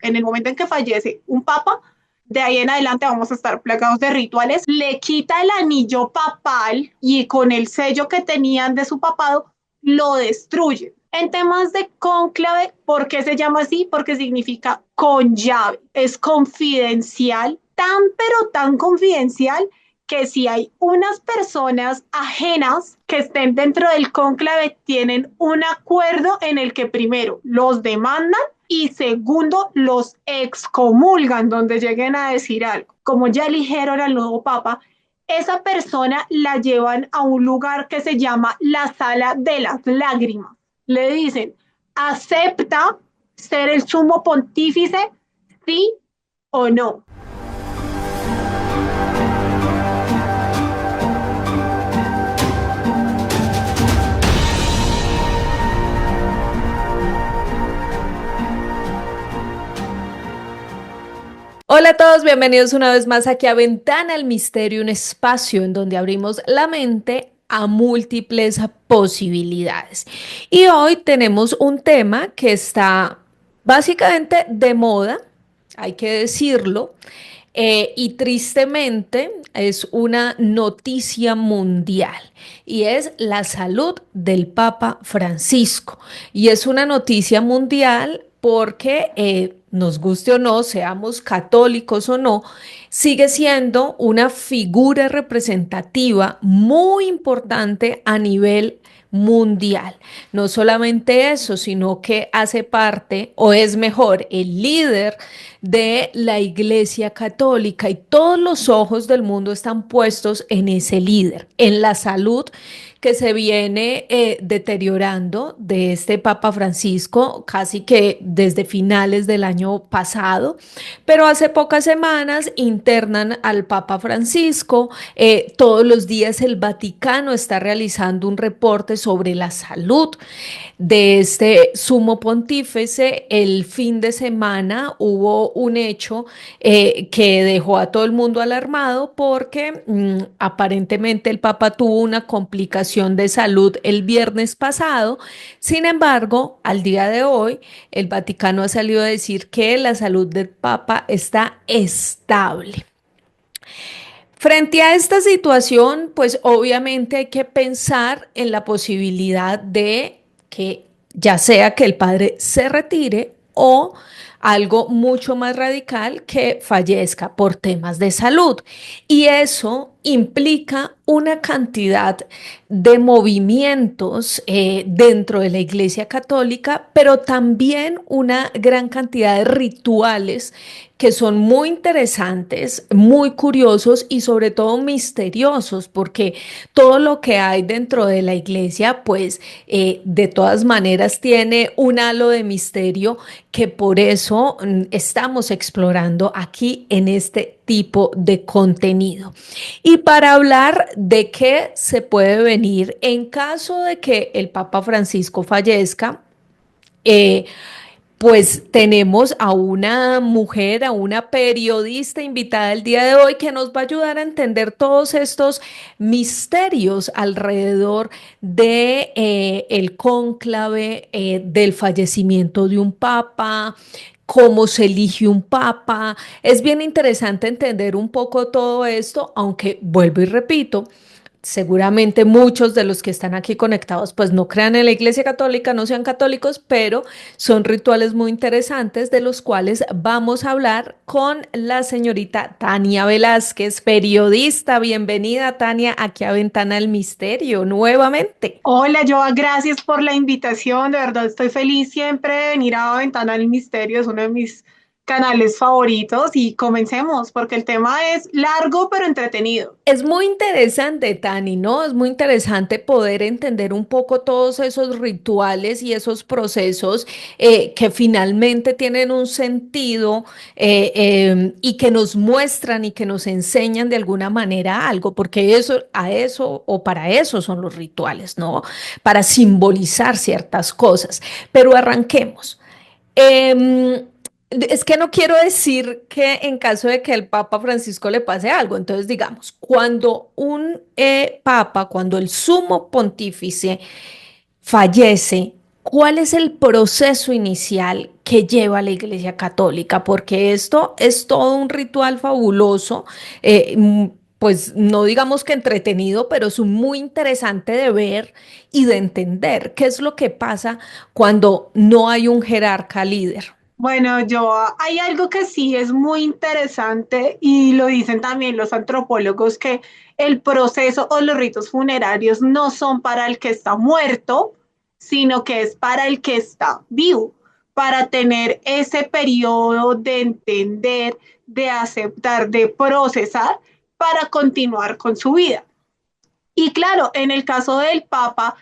en el momento en que fallece un papa, de ahí en adelante vamos a estar plagados de rituales. Le quita el anillo papal y con el sello que tenían de su papado lo destruye. En temas de cónclave, ¿por qué se llama así? Porque significa con llave. Es confidencial, tan pero tan confidencial que si hay unas personas ajenas que estén dentro del cónclave, tienen un acuerdo en el que primero los demandan y segundo los excomulgan donde lleguen a decir algo. Como ya eligieron al nuevo papa, esa persona la llevan a un lugar que se llama la sala de las lágrimas. Le dicen, ¿acepta ser el sumo pontífice? ¿Sí o no? Hola a todos, bienvenidos una vez más aquí a Ventana al Misterio, un espacio en donde abrimos la mente a múltiples posibilidades. Y hoy tenemos un tema que está básicamente de moda, hay que decirlo, y tristemente es una noticia mundial y es la salud del Papa Francisco. Y es una noticia mundial porque nos guste o no, seamos católicos o no, sigue siendo una figura representativa muy importante a nivel mundial. No solamente eso, sino que hace parte, o es mejor, el líder de la Iglesia Católica y todos los ojos del mundo están puestos en ese líder, en la salud que se viene deteriorando de este Papa Francisco casi que desde finales del año pasado, pero hace pocas semanas internan al Papa Francisco. Todos los días el Vaticano está realizando un reporte sobre la salud de este sumo pontífice. El fin de semana hubo un hecho que dejó a todo el mundo alarmado porque aparentemente el Papa tuvo una complicación de salud el viernes pasado. Sin embargo, al día de hoy, el Vaticano ha salido a decir que la salud del Papa está estable. Frente a esta situación, pues obviamente hay que pensar en la posibilidad de que ya sea que el padre se retire o algo mucho más radical, que fallezca por temas de salud. Y eso implica una cantidad de movimientos dentro de la Iglesia Católica, pero también una gran cantidad de rituales que son muy interesantes, muy curiosos y sobre todo misteriosos, porque todo lo que hay dentro de la iglesia, pues de todas maneras tiene un halo de misterio que por eso estamos explorando aquí en este tipo de contenido. Y para hablar de qué se puede venir en caso de que el Papa Francisco fallezca, eh, pues tenemos a una mujer, a una periodista invitada el día de hoy que nos va a ayudar a entender todos estos misterios alrededor de el cónclave, del fallecimiento de un papa, cómo se elige un papa. Es bien interesante entender un poco todo esto, aunque vuelvo y repito, seguramente muchos de los que están aquí conectados pues no crean en la Iglesia Católica, no sean católicos, pero son rituales muy interesantes de los cuales vamos a hablar con la señorita Tania Velázquez, periodista. Bienvenida, Tania, aquí a Ventana del Misterio nuevamente. Hola, Joa, gracias por la invitación. De verdad, estoy feliz siempre de venir a Ventana al Misterio. Es uno de mis canales favoritos y comencemos porque el tema es largo pero entretenido. Es muy interesante, Tani, ¿no? Es muy interesante poder entender un poco todos esos rituales y esos procesos que finalmente tienen un sentido y que nos muestran y que nos enseñan de alguna manera algo, porque eso, a eso o para eso son los rituales, ¿no? Para simbolizar ciertas cosas. Pero arranquemos. Es que no quiero decir que en caso de que el Papa Francisco le pase algo, entonces digamos, cuando un papa, cuando el sumo pontífice fallece, ¿Cuál es el proceso inicial que lleva la Iglesia Católica? Porque esto es todo un ritual fabuloso, pues no digamos que entretenido, pero es muy interesante de ver y de entender qué es lo que pasa cuando no hay un jerarca líder. Bueno, hay algo que sí es muy interesante y lo dicen también los antropólogos, que el proceso o los ritos funerarios no son para el que está muerto, sino que es para el que está vivo, para tener ese periodo de entender, de aceptar, de procesar, para continuar con su vida. Y claro, en el caso del Papa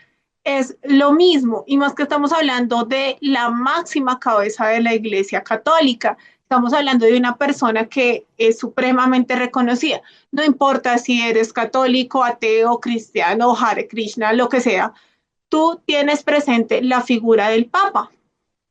es lo mismo, y más que estamos hablando de la máxima cabeza de la Iglesia Católica. Estamos hablando de una persona que es supremamente reconocida. No importa si eres católico, ateo, cristiano, Hare Krishna, lo que sea, tú tienes presente la figura del Papa.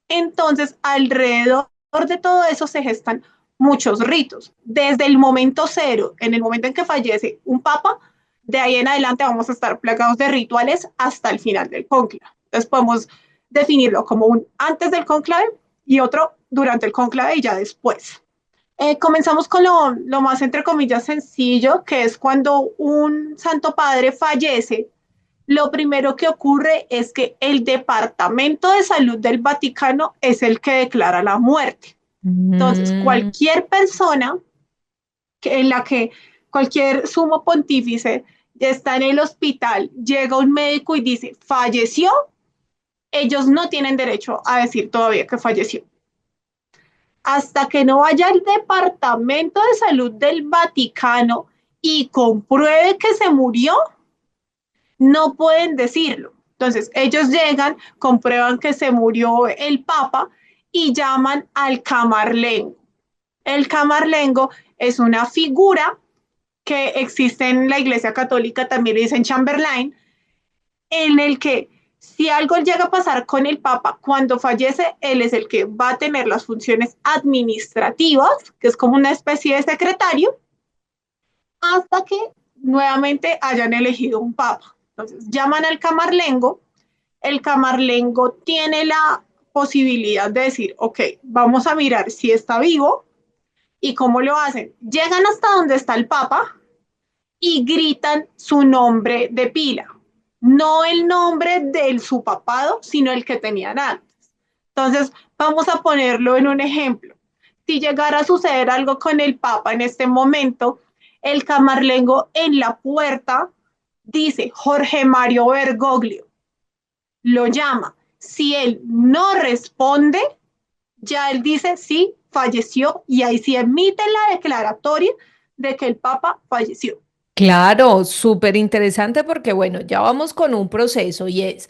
Entonces, alrededor de todo eso se gestan muchos ritos. Desde el momento cero, en el momento en que fallece un papa, de ahí en adelante vamos a estar plagados de rituales hasta el final del cónclave. Entonces podemos definirlo como un antes del cónclave y otro durante el cónclave y ya después. Comenzamos con lo más, entre comillas, sencillo, que es cuando un santo padre fallece. Lo primero que ocurre es que el Departamento de Salud del Vaticano es el que declara la muerte. Entonces, Mm. cualquier persona en la que cualquier sumo pontífice está en el hospital, llega un médico y dice, falleció, ellos no tienen derecho a decir todavía que falleció. Hasta que no vaya al Departamento de Salud del Vaticano y compruebe que se murió, no pueden decirlo. Entonces, ellos llegan, comprueban que se murió el Papa y llaman al camarlengo. El camarlengo es una figura que existe en la Iglesia Católica, también le dicen Chamberlain, en el que si algo llega a pasar con el Papa, cuando fallece, él es el que va a tener las funciones administrativas, que es como una especie de secretario, hasta que nuevamente hayan elegido un Papa. Entonces, llaman al camarlengo, el camarlengo tiene la posibilidad de decir, ok, vamos a mirar si está vivo y cómo lo hacen. Llegan hasta donde está el Papa y gritan su nombre de pila, no el nombre del su papado, sino el que tenían antes. Entonces, vamos a ponerlo en un ejemplo. Si llegara a suceder algo con el Papa en este momento, el camarlengo en la puerta dice Jorge Mario Bergoglio, lo llama. Si él no responde, ya él dice sí, falleció y ahí sí emite la declaratoria de que el Papa falleció. Claro, súper interesante porque bueno, ya vamos con un proceso y es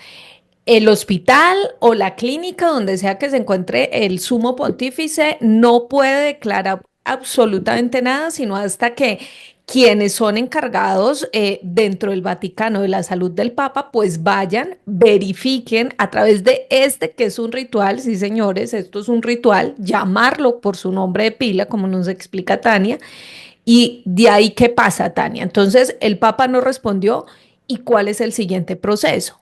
el hospital o la clínica donde sea que se encuentre el sumo pontífice no puede declarar absolutamente nada, sino hasta que quienes son encargados dentro del Vaticano de la salud del Papa, pues vayan, verifiquen a través de este, que es un ritual, sí señores, esto es un ritual, llamarlo por su nombre de pila, como nos explica Tania, y de ahí, ¿qué pasa, Tania? Entonces, el Papa no respondió, ¿y cuál es el siguiente proceso?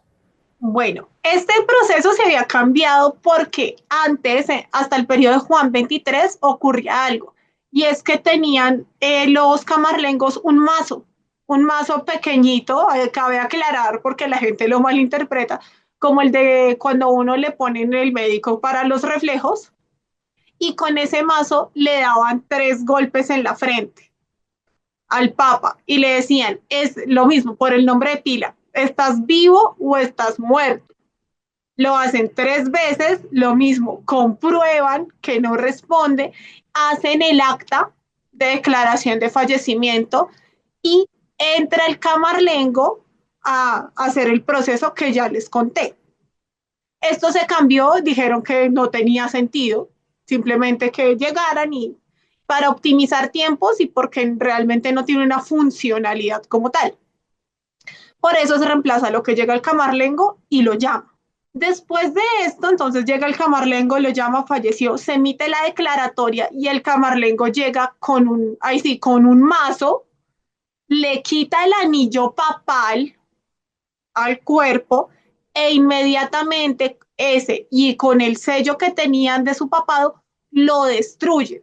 Bueno, este proceso se había cambiado porque antes, hasta el periodo de Juan XXIII, ocurría algo, y es que tenían los camarlengos un mazo pequeñito, cabe aclarar porque la gente lo malinterpreta, como el de cuando uno le ponen el médico para los reflejos, y con ese mazo le daban 3 golpes en la frente al Papa y le decían, es lo mismo, por el nombre de pila, ¿estás vivo o estás muerto? Lo hacen 3 veces, lo mismo, comprueban que no responde, hacen el acta de declaración de fallecimiento y entra el camarlengo a hacer el proceso que ya les conté. Esto se cambió, dijeron que no tenía sentido, simplemente que llegaran y para optimizar tiempos y porque realmente no tiene una funcionalidad como tal. Por eso se reemplaza lo que llega el camarlengo y lo llama. Después de esto, entonces llega el camarlengo, lo llama, falleció, se emite la declaratoria y el camarlengo llega con ahí sí, con un mazo, le quita el anillo papal al cuerpo e inmediatamente ese y con el sello que tenían de su papado, lo destruyen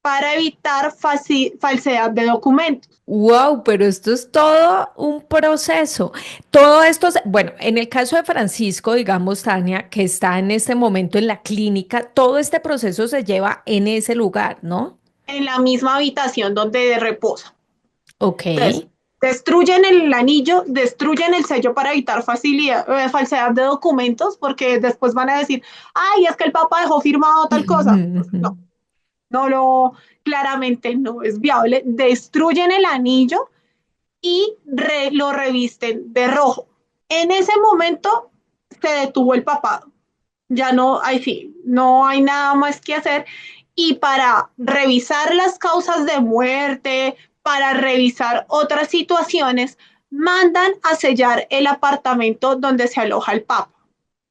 para evitar falsedad de documentos. Wow, pero esto es todo un proceso. Todo esto, bueno, en el caso de Francisco, digamos, Tania, que está en este momento en la clínica, todo este proceso se lleva en ese lugar, ¿no? En la misma habitación donde reposa. Ok. Entonces, destruyen el anillo, destruyen el sello para evitar falsedad de documentos, porque después van a decir, ay, es que el Papa dejó firmado tal cosa. Entonces, no, claramente no es viable. Destruyen el anillo y lo revisten de rojo. En ese momento se detuvo el papado. Ya no hay fin, no hay nada más que hacer. Y para revisar las causas de muerte, para revisar otras situaciones, mandan a sellar el apartamento donde se aloja el Papa.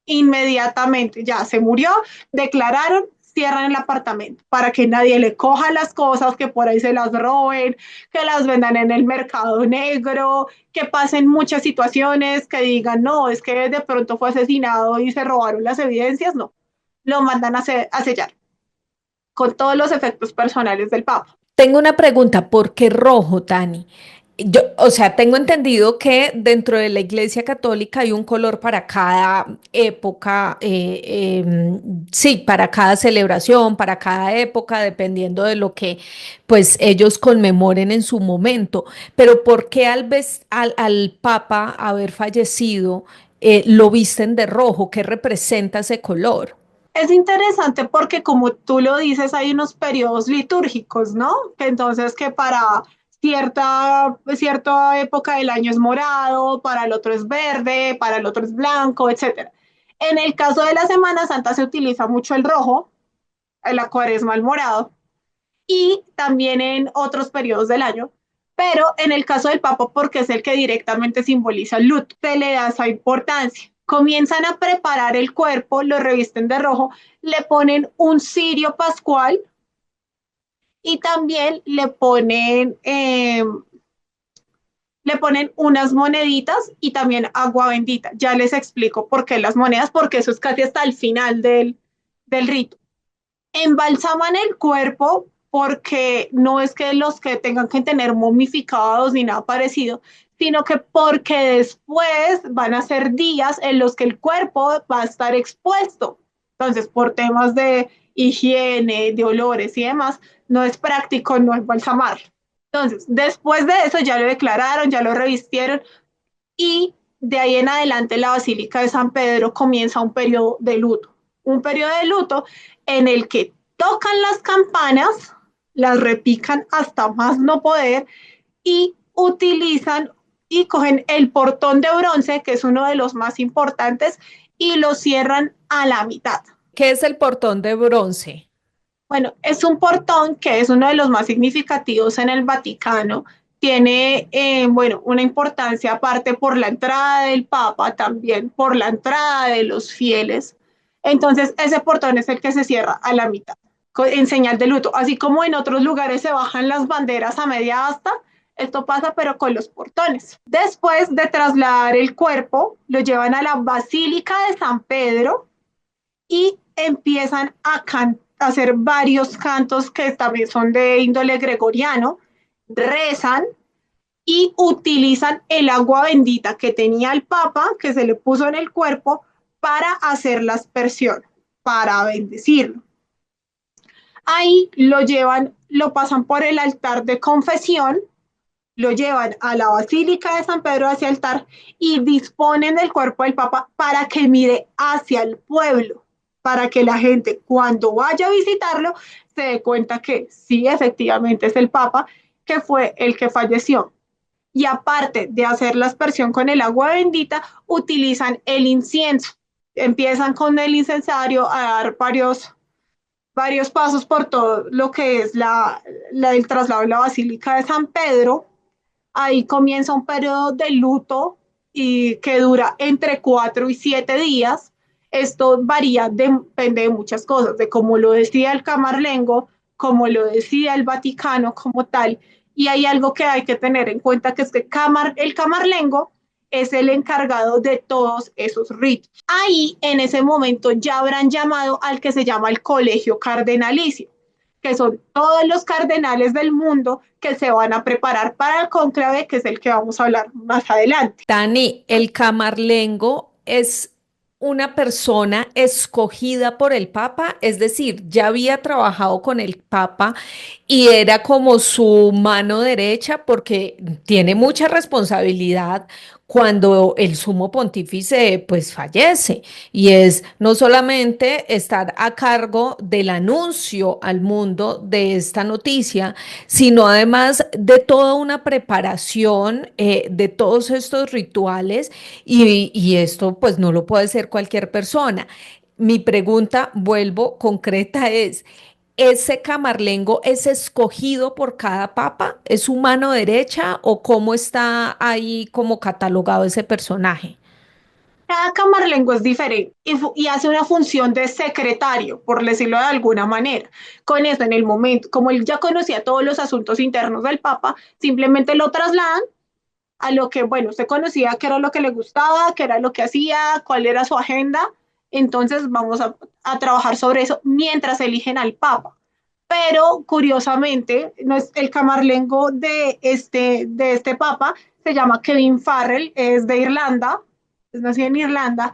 Inmediatamente, ya se murió, declararon, cierran el apartamento para que nadie le coja las cosas, que por ahí se las roben, que las vendan en el mercado negro, que pasen muchas situaciones, que digan, no, es que de pronto fue asesinado y se robaron las evidencias, no, lo mandan a sellar con todos los efectos personales del Papa. Tengo una pregunta, ¿por qué rojo, Tani? Yo, o sea, tengo entendido que dentro de la Iglesia Católica hay un color para cada época, sí, para cada celebración, para cada época, dependiendo de lo que pues ellos conmemoren en su momento. Pero ¿por qué al Papa haber fallecido lo visten de rojo? ¿Qué representa ese color? Es interesante porque como tú lo dices, hay unos periodos litúrgicos, ¿no? Que entonces que para cierta época del año es morado, para el otro es verde, para el otro es blanco, etcétera. En el caso de la Semana Santa se utiliza mucho el rojo, en la Cuaresma el morado y también en otros periodos del año. Pero en el caso del Papa, porque es el que directamente simboliza el luto, se le da esa importancia. Comienzan a preparar el cuerpo, lo revisten de rojo, le ponen un cirio pascual y también le ponen unas moneditas y también agua bendita. Ya les explico por qué las monedas, porque eso es casi hasta el final del rito. Embalsaman el cuerpo porque no es que los que tengan que tener momificados ni nada parecido, sino que porque después van a ser días en los que el cuerpo va a estar expuesto. Entonces, por temas de higiene, de olores y demás, no es práctico no embalsamar. Entonces, después de eso ya lo declararon, ya lo revistieron y de ahí en adelante la Basílica de San Pedro comienza un periodo de luto en el que tocan las campanas, las repican hasta más no poder y utilizan y cogen el portón de bronce, que es uno de los más importantes, y lo cierran a la mitad. ¿Qué es el portón de bronce? Bueno, es un portón que es uno de los más significativos en el Vaticano. Tiene, bueno, una importancia aparte por la entrada del Papa, también por la entrada de los fieles. Entonces, ese portón es el que se cierra a la mitad, en señal de luto. Así como en otros lugares se bajan las banderas a media asta, esto pasa pero con los portones. Después de trasladar el cuerpo, lo llevan a la Basílica de San Pedro y empiezan a hacer varios cantos que también son de índole gregoriano, rezan y utilizan el agua bendita que tenía el Papa, que se le puso en el cuerpo, para hacer la aspersión, para bendecirlo. Ahí lo llevan, lo pasan por el altar de confesión, lo llevan a la Basílica de San Pedro hacia el altar y disponen del cuerpo del Papa para que mire hacia el pueblo, para que la gente cuando vaya a visitarlo se dé cuenta que sí, efectivamente es el Papa que fue el que falleció. Y aparte de hacer la aspersión con el agua bendita, utilizan el incienso. Empiezan con el incensario a dar varios pasos por todo lo que es el traslado de la Basílica de San Pedro. Ahí comienza un periodo de luto y que dura entre 4 y 7 días. Esto varía, depende de muchas cosas, de cómo lo decía el Camarlengo, cómo lo decía el Vaticano como tal. Y hay algo que hay que tener en cuenta, que es que el Camarlengo es el encargado de todos esos ritos. Ahí, en ese momento, ya habrán llamado al que se llama el colegio cardenalicio, que son todos los cardenales del mundo que se van a preparar para el cónclave, que es el que vamos a hablar más adelante. Dani, el camarlengo es una persona escogida por el Papa, es decir, ya había trabajado con el Papa y era como su mano derecha porque tiene mucha responsabilidad cuando el sumo pontífice pues fallece y es no solamente estar a cargo del anuncio al mundo de esta noticia, sino además de toda una preparación de todos estos rituales y esto pues no lo puede hacer cualquier persona. Mi pregunta, vuelvo, concreta es, ¿ese camarlengo es escogido por cada papa? ¿Es su mano derecha o cómo está ahí como catalogado ese personaje? Cada camarlengo es diferente y hace una función de secretario, por decirlo de alguna manera. Con eso, en el momento, como él ya conocía todos los asuntos internos del Papa, simplemente lo trasladan a lo que, bueno, usted conocía qué era lo que le gustaba, qué era lo que hacía, cuál era su agenda. Entonces vamos a trabajar sobre eso mientras eligen al Papa. Pero curiosamente, no es el camarlengo de este Papa, se llama Kevin Farrell, es de Irlanda, es nacido en Irlanda,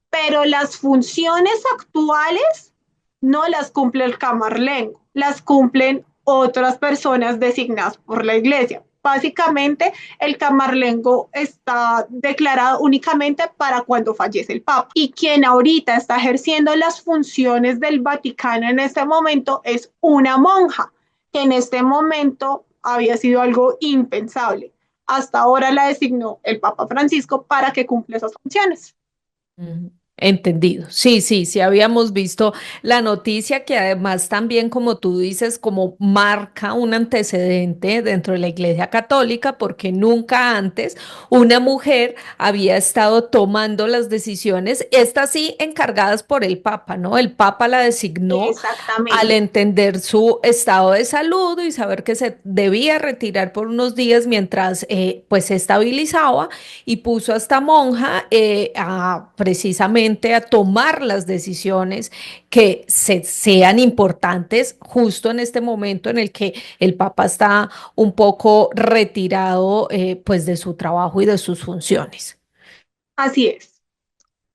pero las funciones actuales no las cumple el camarlengo, las cumplen otras personas designadas por la iglesia. Básicamente, el camarlengo está declarado únicamente para cuando fallece el Papa. Y quien ahorita está ejerciendo las funciones del Vaticano en este momento es una monja, que en este momento había sido algo impensable. Hasta ahora la designó el Papa Francisco para que cumpla esas funciones. Entendido. Sí, sí, sí, habíamos visto la noticia que además también, como tú dices, como marca un antecedente dentro de la Iglesia Católica, porque nunca antes una mujer había estado tomando las decisiones, estas sí encargadas por el Papa, ¿no? El Papa la designó al Exactamente. entender su estado de salud y saber que se debía retirar por unos días mientras pues se estabilizaba y puso a esta monja precisamente a tomar las decisiones que sean importantes justo en este momento en el que el Papa está un poco retirado pues de su trabajo y de sus funciones. Así es.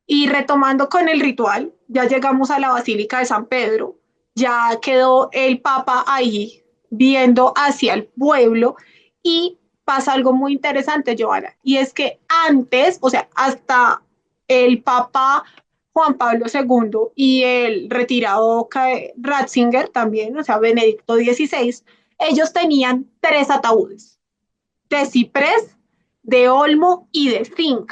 Y retomando con el ritual, ya llegamos a la Basílica de San Pedro, ya quedó el Papa ahí viendo hacia el pueblo y pasa algo muy interesante, Joana, y es que antes, o sea, hasta el Papa Juan Pablo II y el retirado Ratzinger también, o sea, Benedicto XVI, ellos tenían tres ataúdes, de ciprés, de olmo y de zinc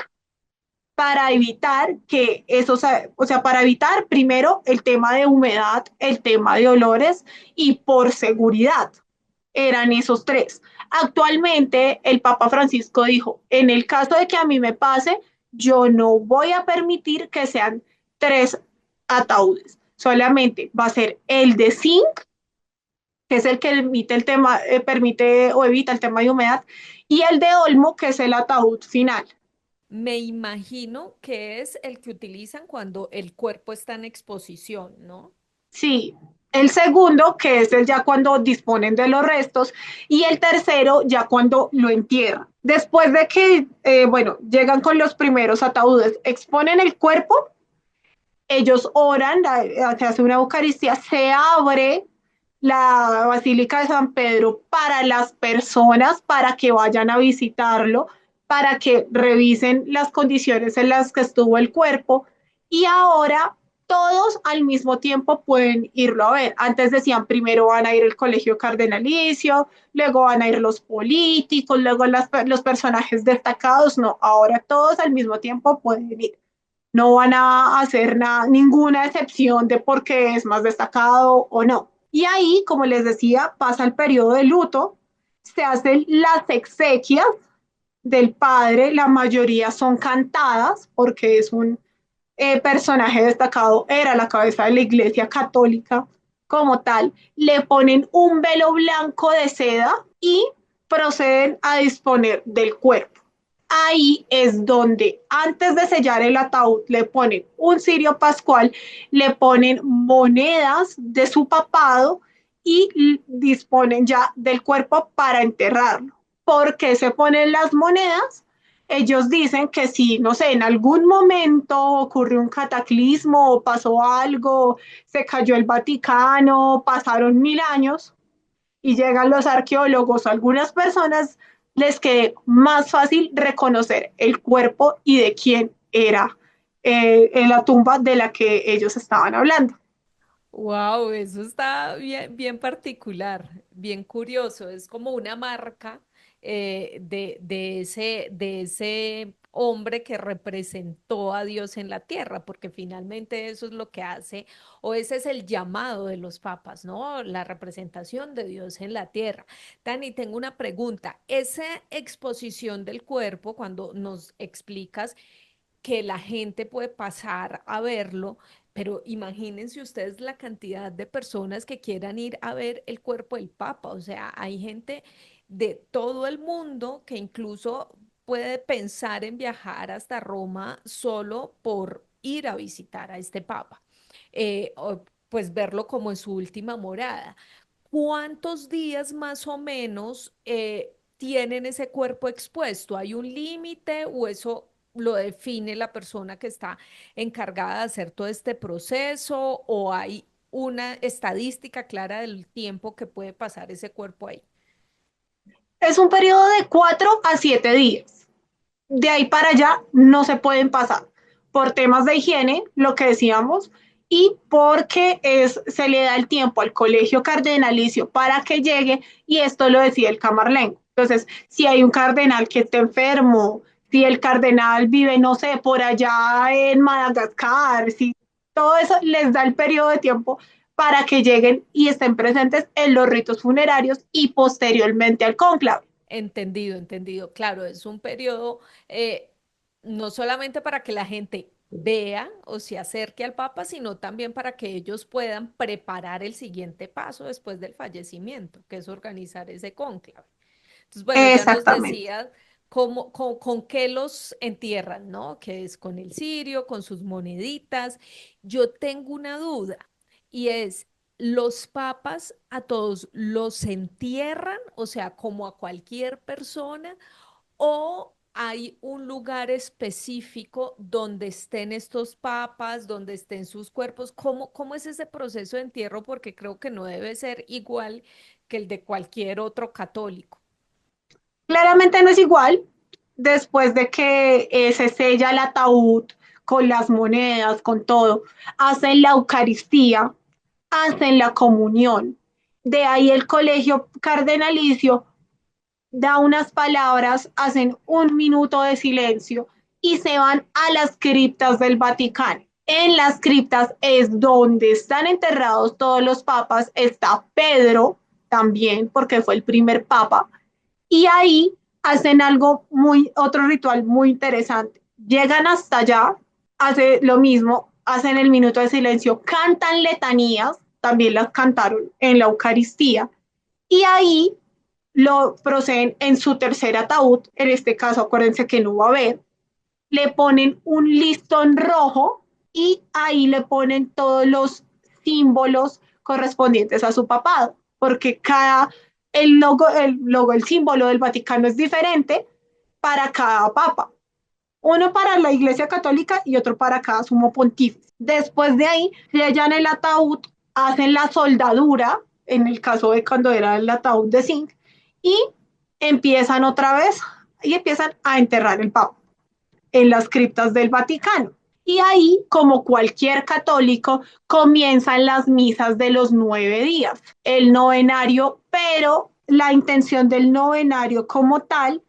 para evitar que eso, o sea, para evitar primero el tema de humedad, el tema de olores y por seguridad. Eran esos tres. Actualmente el Papa Francisco dijo, en el caso de que a mí me pase, yo no voy a permitir que sean tres ataúdes. Solamente va a ser el de zinc, que es el que emite el tema, permite o evita el tema de humedad, y el de olmo, que es el ataúd final. Me imagino que es el que utilizan cuando el cuerpo está en exposición, ¿no? Sí, el segundo, que es el ya cuando disponen de los restos, y el tercero, ya cuando lo entierran. Después de que, bueno, llegan con los primeros ataúdes, exponen el cuerpo, ellos oran, se hace una Eucaristía, se abre la Basílica de San Pedro para las personas, para que vayan a visitarlo, para que revisen las condiciones en las que estuvo el cuerpo y ahora todos al mismo tiempo pueden irlo a ver. Antes decían, primero van a ir el colegio cardenalicio, luego van a ir los políticos, luego los personajes destacados, no, ahora todos al mismo tiempo pueden ir. No van a hacer ninguna excepción de por qué es más destacado o no. Y ahí, como les decía, pasa el periodo de luto, se hacen las exequias del padre, la mayoría son cantadas porque es un personaje destacado, era la cabeza de la iglesia católica como tal, le ponen un velo blanco de seda y proceden a disponer del cuerpo. Ahí es donde antes de sellar el ataúd le ponen un cirio pascual, le ponen monedas de su papado y disponen ya del cuerpo para enterrarlo. ¿Por qué se ponen las monedas? Ellos dicen que si, no sé, en algún momento ocurrió un cataclismo o pasó algo, se cayó el Vaticano, pasaron 1000 años y llegan los arqueólogos, algunas personas les quede más fácil reconocer el cuerpo y de quién era en la tumba de la que ellos estaban hablando. Wow, eso está bien, bien particular, bien curioso. Es como una marca de ese hombre que representó a Dios en la tierra, porque finalmente eso es lo que hace, o ese es el llamado de los papas, ¿no? La representación de Dios en la tierra. Dani, tengo una pregunta. Esa exposición del cuerpo, cuando nos explicas que la gente puede pasar a verlo, pero imagínense ustedes la cantidad de personas que quieran ir a ver el cuerpo del Papa. O sea, hay gente de todo el mundo que incluso puede pensar en viajar hasta Roma solo por ir a visitar a este Papa, o pues verlo como en su última morada. ¿Cuántos días más o menos tienen ese cuerpo expuesto? ¿Hay un límite o eso lo define la persona que está encargada de hacer todo este proceso, o hay una estadística clara del tiempo que puede pasar ese cuerpo ahí? Es un periodo de 4 a 7 días. De ahí para allá no se pueden pasar por temas de higiene, lo que decíamos, y porque se le da el tiempo al colegio cardenalicio para que llegue, y esto lo decía el camarlengo. Entonces, si hay un cardenal que esté enfermo, si el cardenal vive, no sé, por allá en Madagascar, si todo eso les da el periodo de tiempo para que lleguen y estén presentes en los ritos funerarios y posteriormente al cónclave. Entendido, entendido. Claro, es un periodo no solamente para que la gente vea o se acerque al Papa, sino también para que ellos puedan preparar el siguiente paso después del fallecimiento, que es organizar ese cónclave. Entonces, bueno, ya nos Exactamente. decía cómo, con qué los entierran, ¿no? Que es con el cirio, con sus moneditas. Yo tengo una duda y es, ¿los papas a todos los entierran, o sea, como a cualquier persona, o hay un lugar específico donde estén estos papas, donde estén sus cuerpos? ¿Cómo es ese proceso de entierro? Porque creo que no debe ser igual que el de cualquier otro católico. Claramente no es igual después de que se sella el ataúd con las monedas, con todo. Hacen la Eucaristía, hacen la comunión. De ahí el colegio cardenalicio da unas palabras, hacen un minuto de silencio y se van a las criptas del Vaticano. En las criptas es donde están enterrados todos los papas. Está Pedro también, porque fue el primer papa, y ahí hacen otro ritual muy interesante. Llegan hasta allá, hace lo mismo, hacen el minuto de silencio, cantan letanías, también las cantaron en la Eucaristía, y ahí lo proceden en su tercer ataúd, en este caso acuérdense que no va a haber, le ponen un listón rojo y ahí le ponen todos los símbolos correspondientes a su papado, porque el símbolo del Vaticano es diferente para cada papa. Uno para la Iglesia Católica y otro para cada sumo pontífice. Después de ahí, sellan el ataúd, hacen la soldadura, en el caso de cuando era el ataúd de zinc, y empiezan otra vez y empiezan a enterrar el papa en las criptas del Vaticano. Y ahí, como cualquier católico, comienzan las misas de los 9 días, el novenario, pero la intención del novenario como tal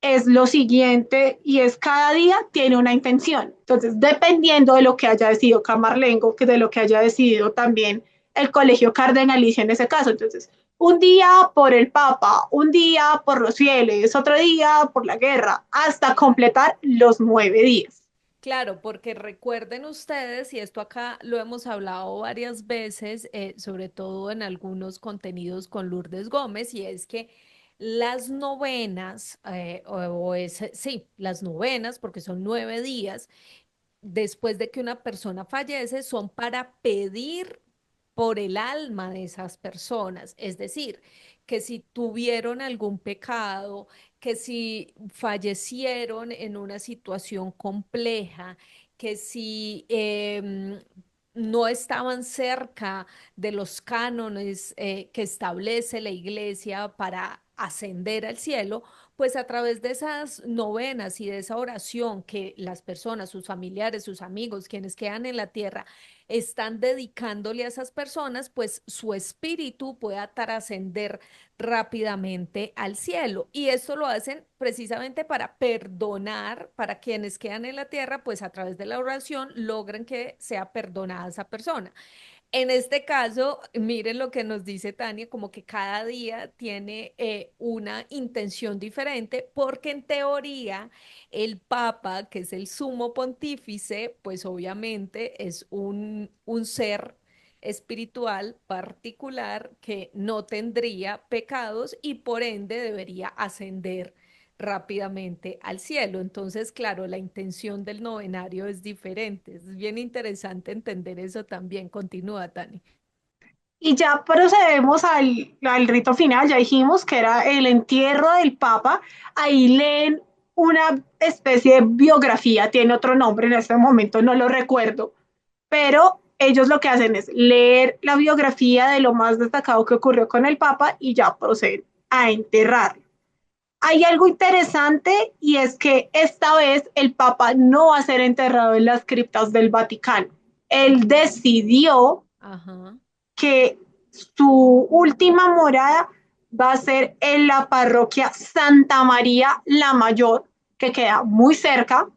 es lo siguiente y es cada día tiene una intención. Entonces, dependiendo de lo que haya decidido Camarlengo, que de lo que haya decidido también el colegio cardenalicio en ese caso. Entonces, un día por el Papa, un día por los fieles, otro día por la guerra, hasta completar los 9 días. Claro, porque recuerden ustedes, y esto acá lo hemos hablado varias veces, sobre todo en algunos contenidos con Lourdes Gómez, y es que las novenas, sí, las novenas, porque son 9 días después de que una persona fallece, son para pedir por el alma de esas personas. Es decir, que si tuvieron algún pecado, que si fallecieron en una situación compleja, que si no estaban cerca de los cánones que establece la iglesia para ascender al cielo, pues a través de esas novenas y de esa oración que las personas, sus familiares, sus amigos, quienes quedan en la tierra, están dedicándole a esas personas, pues su espíritu pueda trascender rápidamente al cielo. Y esto lo hacen precisamente para perdonar, para quienes quedan en la tierra, pues a través de la oración logran que sea perdonada esa persona. En este caso, miren lo que nos dice Tania, como que cada día tiene una intención diferente, porque en teoría el Papa, que es el sumo pontífice, pues obviamente es un ser espiritual particular que no tendría pecados y por ende debería ascender rápidamente al cielo. Entonces, claro, la intención del novenario es diferente. Es bien interesante entender eso también. Continúa, Tani. Y ya procedemos al rito final, ya dijimos que era el entierro del Papa, ahí leen una especie de biografía, tiene otro nombre, en este momento no lo recuerdo, pero ellos lo que hacen es leer la biografía de lo más destacado que ocurrió con el Papa y ya proceden a enterrarlo. Hay algo interesante y es que esta vez el Papa no va a ser enterrado en las criptas del Vaticano. Él decidió Ajá. que su última morada va a ser en la parroquia Santa María la Mayor, que queda muy cerca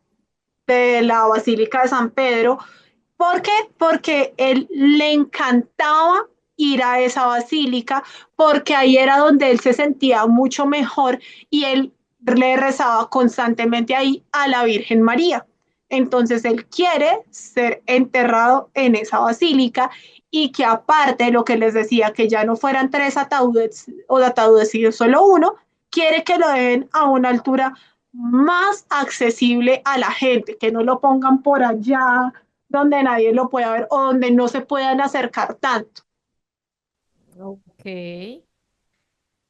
de la Basílica de San Pedro. ¿Por qué? Porque él le encantaba ir a esa basílica, porque ahí era donde él se sentía mucho mejor y él le rezaba constantemente ahí a la Virgen María. Entonces él quiere ser enterrado en esa basílica y que aparte de lo que les decía, que ya no fueran tres ataúdes o ataúdes, sino solo uno, quiere que lo dejen a una altura más accesible a la gente, que no lo pongan por allá donde nadie lo pueda ver o donde no se puedan acercar tanto. Ok.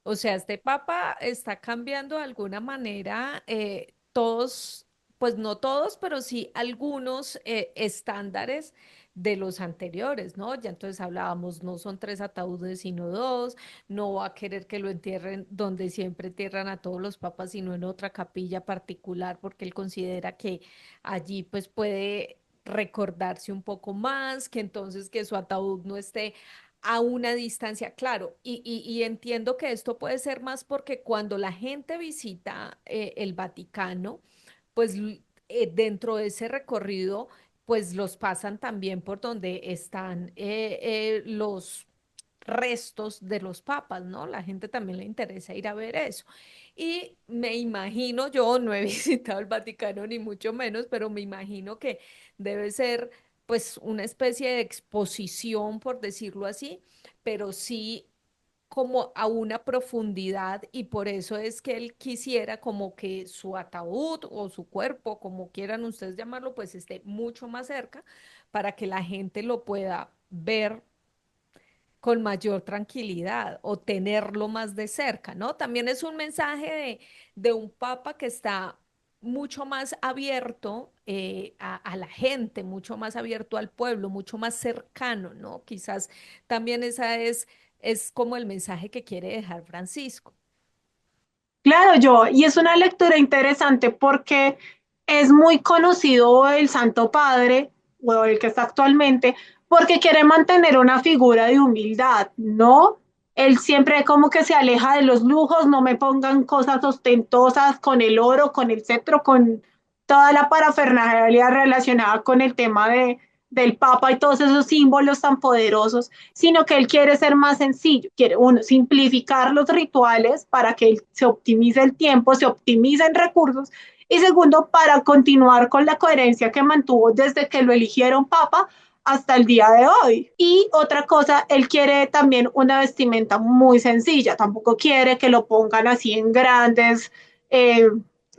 O sea, este papa está cambiando de alguna manera todos, pues no todos, pero sí algunos estándares de los anteriores, ¿no? Ya entonces hablábamos, no son tres ataúdes, sino dos, no va a querer que lo entierren donde siempre entierran a todos los papas, sino en otra capilla particular, porque él considera que allí pues puede recordarse un poco más, que entonces que su ataúd no esté a una distancia, claro, y entiendo que esto puede ser más porque cuando la gente visita el Vaticano, pues dentro de ese recorrido, pues los pasan también por donde están los restos de los papas, ¿no? La gente también le interesa ir a ver eso. Y me imagino, yo no he visitado el Vaticano ni mucho menos, pero me imagino que debe ser pues una especie de exposición, por decirlo así, pero sí como a una profundidad y por eso es que él quisiera como que su ataúd o su cuerpo, como quieran ustedes llamarlo, pues esté mucho más cerca para que la gente lo pueda ver con mayor tranquilidad o tenerlo más de cerca, ¿no? También es un mensaje de un papa que está mucho más abierto a la gente, mucho más abierto al pueblo, mucho más cercano, ¿no? Quizás también esa es como el mensaje que quiere dejar Francisco. Claro, yo, y es una lectura interesante porque es muy conocido el Santo Padre, o el que está actualmente, porque quiere mantener una figura de humildad, ¿no? Él siempre como que se aleja de los lujos, no me pongan cosas ostentosas con el oro, con el cetro, con toda la parafernalia relacionada con el tema del Papa y todos esos símbolos tan poderosos, sino que él quiere ser más sencillo, quiere uno, simplificar los rituales para que se optimice el tiempo, se optimicen recursos y segundo, para continuar con la coherencia que mantuvo desde que lo eligieron Papa hasta el día de hoy. Y otra cosa, él quiere también una vestimenta muy sencilla, tampoco quiere que lo pongan así en grandes, eh,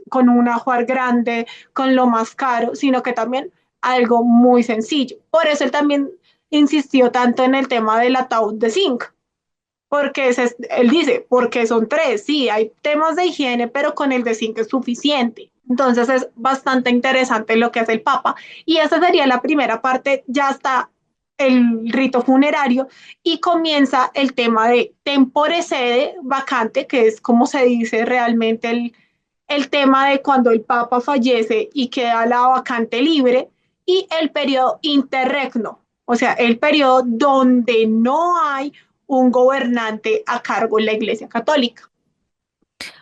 con un ajuar grande, con lo más caro, sino que también algo muy sencillo. Por eso él también insistió tanto en el tema del ataúd de zinc, porque él dice, porque son tres, sí, hay temas de higiene, pero con el de zinc es suficiente. Entonces es bastante interesante lo que hace el Papa. Y esa sería la primera parte, ya está el rito funerario y comienza el tema de tempore sede vacante, que es como se dice realmente el tema de cuando el Papa fallece y queda la vacante libre, y el periodo interregno, o sea, el periodo donde no hay un gobernante a cargo en la Iglesia Católica.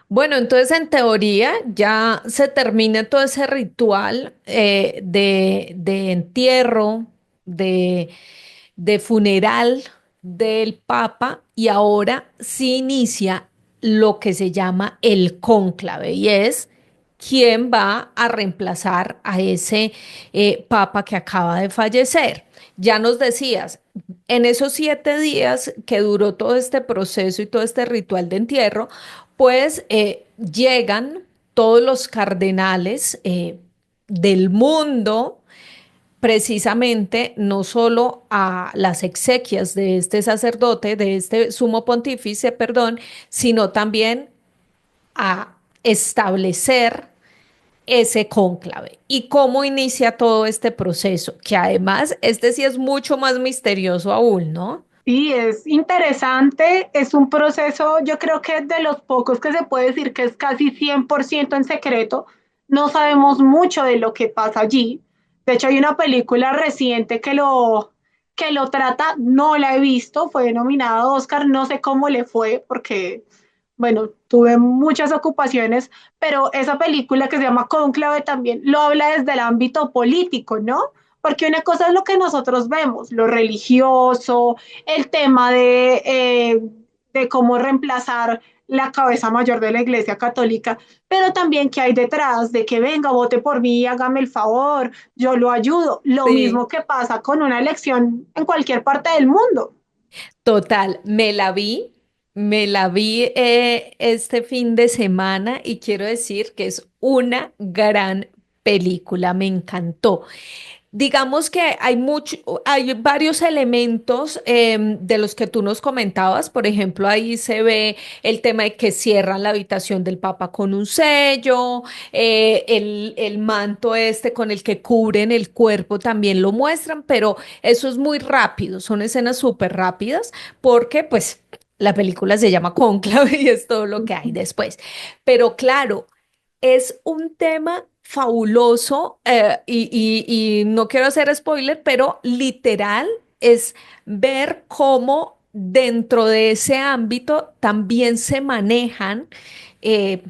Bueno, entonces en teoría ya se termina todo ese ritual de entierro, de, de funeral del Papa y ahora sí inicia lo que se llama el cónclave y es quién va a reemplazar a ese Papa que acaba de fallecer. Ya nos decías, en esos 7 días que duró todo este proceso y todo este ritual de entierro, pues llegan todos los cardenales del mundo precisamente no solo a las exequias de este sacerdote, de este sumo pontífice, perdón, sino también a establecer ese cónclave. ¿Y cómo inicia todo este proceso? Que además, este sí es mucho más misterioso aún, ¿no? Sí, es interesante, es un proceso, yo creo que de los pocos que se puede decir que es casi 100% en secreto, no sabemos mucho de lo que pasa allí. De hecho, hay una película reciente que lo trata, no la he visto, fue nominada a Oscar, no sé cómo le fue porque, bueno, tuve muchas ocupaciones, pero esa película que se llama Cónclave también lo habla desde el ámbito político, ¿no? Porque una cosa es lo que nosotros vemos, lo religioso, el tema de cómo reemplazar la cabeza mayor de la Iglesia Católica, pero también que hay detrás de que venga, vote por mí, hágame el favor, yo lo ayudo. Lo Sí. mismo que pasa con una elección en cualquier parte del mundo. Total, me la vi este fin de semana y quiero decir que es una gran película, me encantó. Digamos que hay varios elementos de los que tú nos comentabas. Por ejemplo, ahí se ve el tema de que cierran la habitación del Papa con un sello, el manto este con el que cubren el cuerpo también lo muestran, pero eso es muy rápido, son escenas súper rápidas porque pues la película se llama Cónclave y es todo lo que hay después. Pero claro. Es un tema fabuloso y no quiero hacer spoiler, pero literal es ver cómo dentro de ese ámbito también se manejan eh,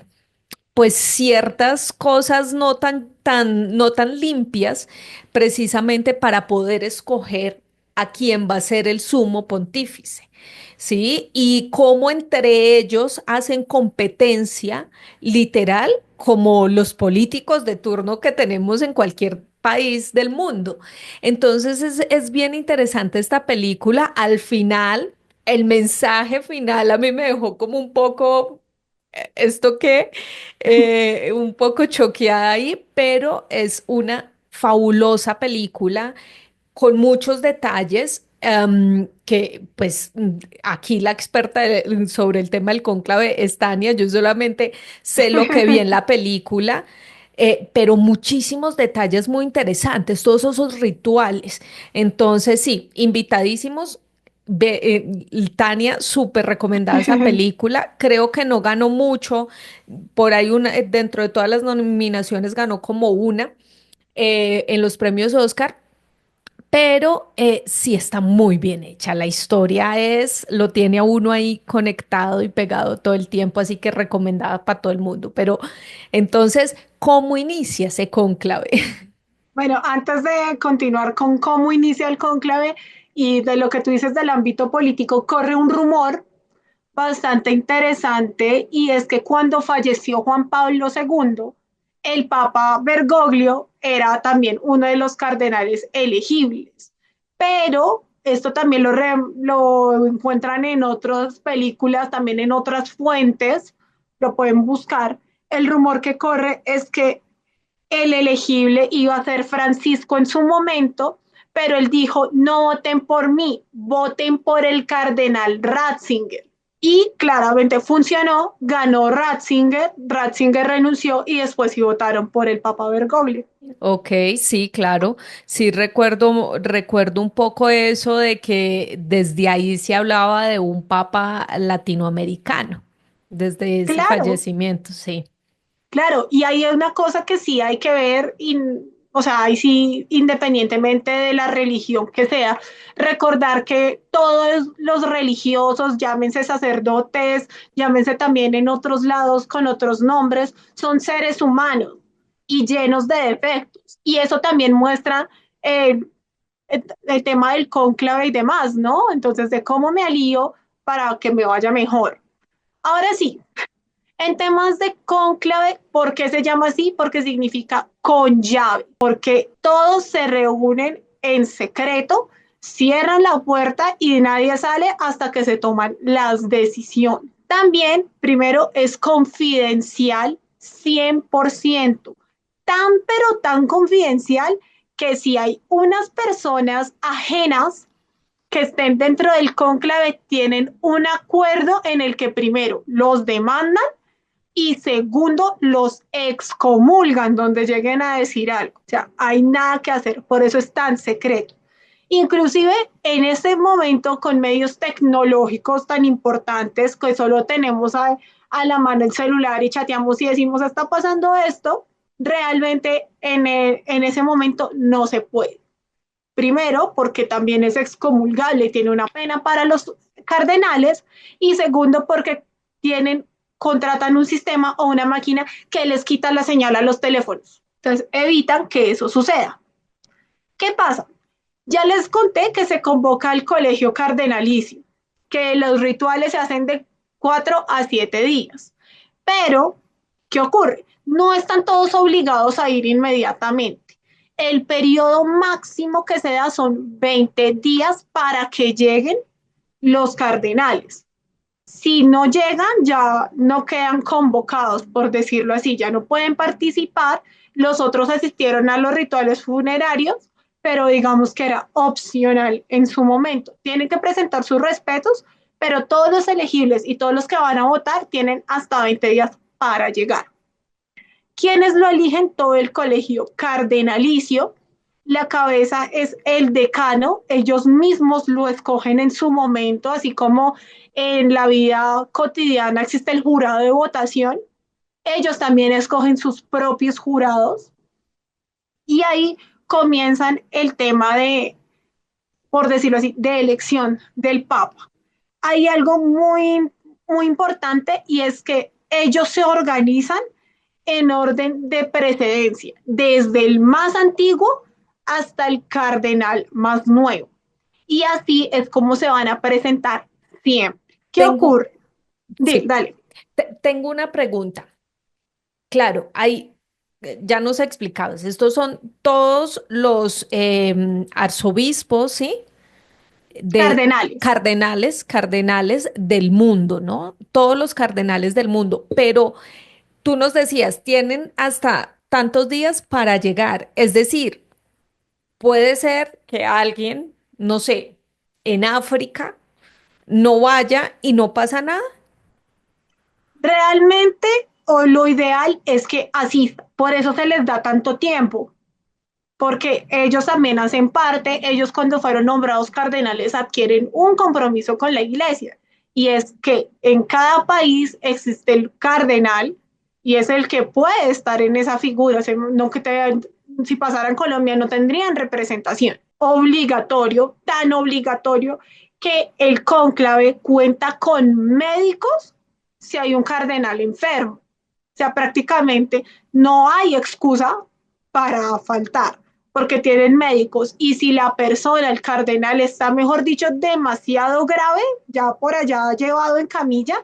pues ciertas cosas no tan limpias precisamente para poder escoger a quién va a ser el sumo pontífice. ¿Sí? Y cómo entre ellos hacen competencia literal como los políticos de turno que tenemos en cualquier país del mundo. Entonces es bien interesante esta película. Al final, el mensaje final a mí me dejó como un poco, esto que, un poco choqueada ahí, pero es una fabulosa película con muchos detalles que pues aquí la experta sobre el tema del cónclave es Tania, yo solamente sé lo que vi en la película, pero muchísimos detalles muy interesantes, todos esos rituales. Entonces sí, invitadísimos. Tania, súper recomendada esa película. Creo que no ganó mucho, por ahí dentro de todas las nominaciones ganó como una en los premios Oscar, pero sí está muy bien hecha. La historia lo tiene a uno ahí conectado y pegado todo el tiempo, así que recomendada para todo el mundo. Pero entonces, ¿cómo inicia ese cónclave? Bueno, antes de continuar con cómo inicia el cónclave y de lo que tú dices del ámbito político, corre un rumor bastante interesante y es que cuando falleció Juan Pablo II, el Papa Bergoglio era también uno de los cardenales elegibles. pero esto también lo encuentran en otras películas, también en otras fuentes, lo pueden buscar. El rumor que corre es que el elegible iba a ser Francisco en su momento, pero él dijo, no voten por mí, voten por el cardenal Ratzinger. Y claramente funcionó, ganó Ratzinger, Ratzinger renunció y después sí votaron por el Papa Bergoglio. Ok, sí, claro. Sí, recuerdo un poco eso de que desde ahí se hablaba de un papa latinoamericano, desde ese Claro, fallecimiento, sí. claro, y hay una cosa que sí hay que ver, o sea, ahí sí, independientemente de la religión que sea, recordar que todos los religiosos, llámense sacerdotes, llámense también en otros lados con otros nombres, son seres humanos y llenos de defectos. Y eso también muestra eh, el tema del cónclave y demás, ¿no? Entonces, de cómo me alío para que me vaya mejor. Ahora sí, en temas de cónclave, ¿por qué se llama así? Porque significa con llave, porque todos se reúnen en secreto, cierran la puerta y nadie sale hasta que se toman las decisiones. También, primero, es confidencial 100%, tan pero tan confidencial que si hay unas personas ajenas que estén dentro del cónclave tienen un acuerdo en el que primero los demandan y segundo, los excomulgan donde lleguen a decir algo. O sea, hay nada que hacer, por eso es tan secreto. Inclusive en este momento con medios tecnológicos tan importantes que solo tenemos a la mano el celular y chateamos y decimos, está pasando esto, realmente en ese momento no se puede. Primero, porque también es excomulgable y tiene una pena para los cardenales. Y segundo, porque contratan un sistema o una máquina que les quita la señal a los teléfonos. Entonces, evitan que eso suceda. ¿Qué pasa? Ya les conté que se convoca al colegio cardenalicio, que los rituales se hacen de 4 a 7 días. Pero, ¿qué ocurre? No están todos obligados a ir inmediatamente. El periodo máximo que se da son 20 días para que lleguen los cardenales. Si no llegan, ya no quedan convocados, por decirlo así, ya no pueden participar. Los otros asistieron a los rituales funerarios, pero digamos que era opcional en su momento. Tienen que presentar sus respetos, pero todos los elegibles y todos los que van a votar tienen hasta 20 días para llegar. ¿Quiénes lo eligen? Todo el colegio cardenalicio. La cabeza es el decano, ellos mismos lo escogen en su momento, así como en la vida cotidiana existe el jurado de votación, ellos también escogen sus propios jurados y ahí comienzan el tema de, por decirlo así, de elección del Papa. Hay algo muy importante y es que ellos se organizan en orden de precedencia, desde el más antiguo hasta el cardenal más nuevo. Y así es como se van a presentar siempre. ¿Qué Tengo, ocurre? sí, Dale. tengo una pregunta. Claro, ya nos explicabas, estos son todos los arzobispos, ¿sí? De Cardenales. cardenales del mundo, ¿no? Todos los cardenales del mundo, pero tú nos decías, tienen hasta tantos días para llegar, es decir, puede ser que alguien, no sé, en África no vaya y no pasa nada. Realmente, o lo ideal es que así, por eso se les da tanto tiempo, porque ellos también hacen parte, ellos cuando fueron nombrados cardenales adquieren un compromiso con la iglesia, y es que en cada país existe el cardenal, y es el que puede estar en esa figura, no que si pasara en Colombia no tendrían representación. Obligatorio, tan obligatorio que el cónclave cuenta con médicos si hay un cardenal enfermo. O sea, prácticamente no hay excusa para faltar porque tienen médicos y si la persona, el cardenal, está, mejor dicho, demasiado grave, ya por allá llevado en camilla,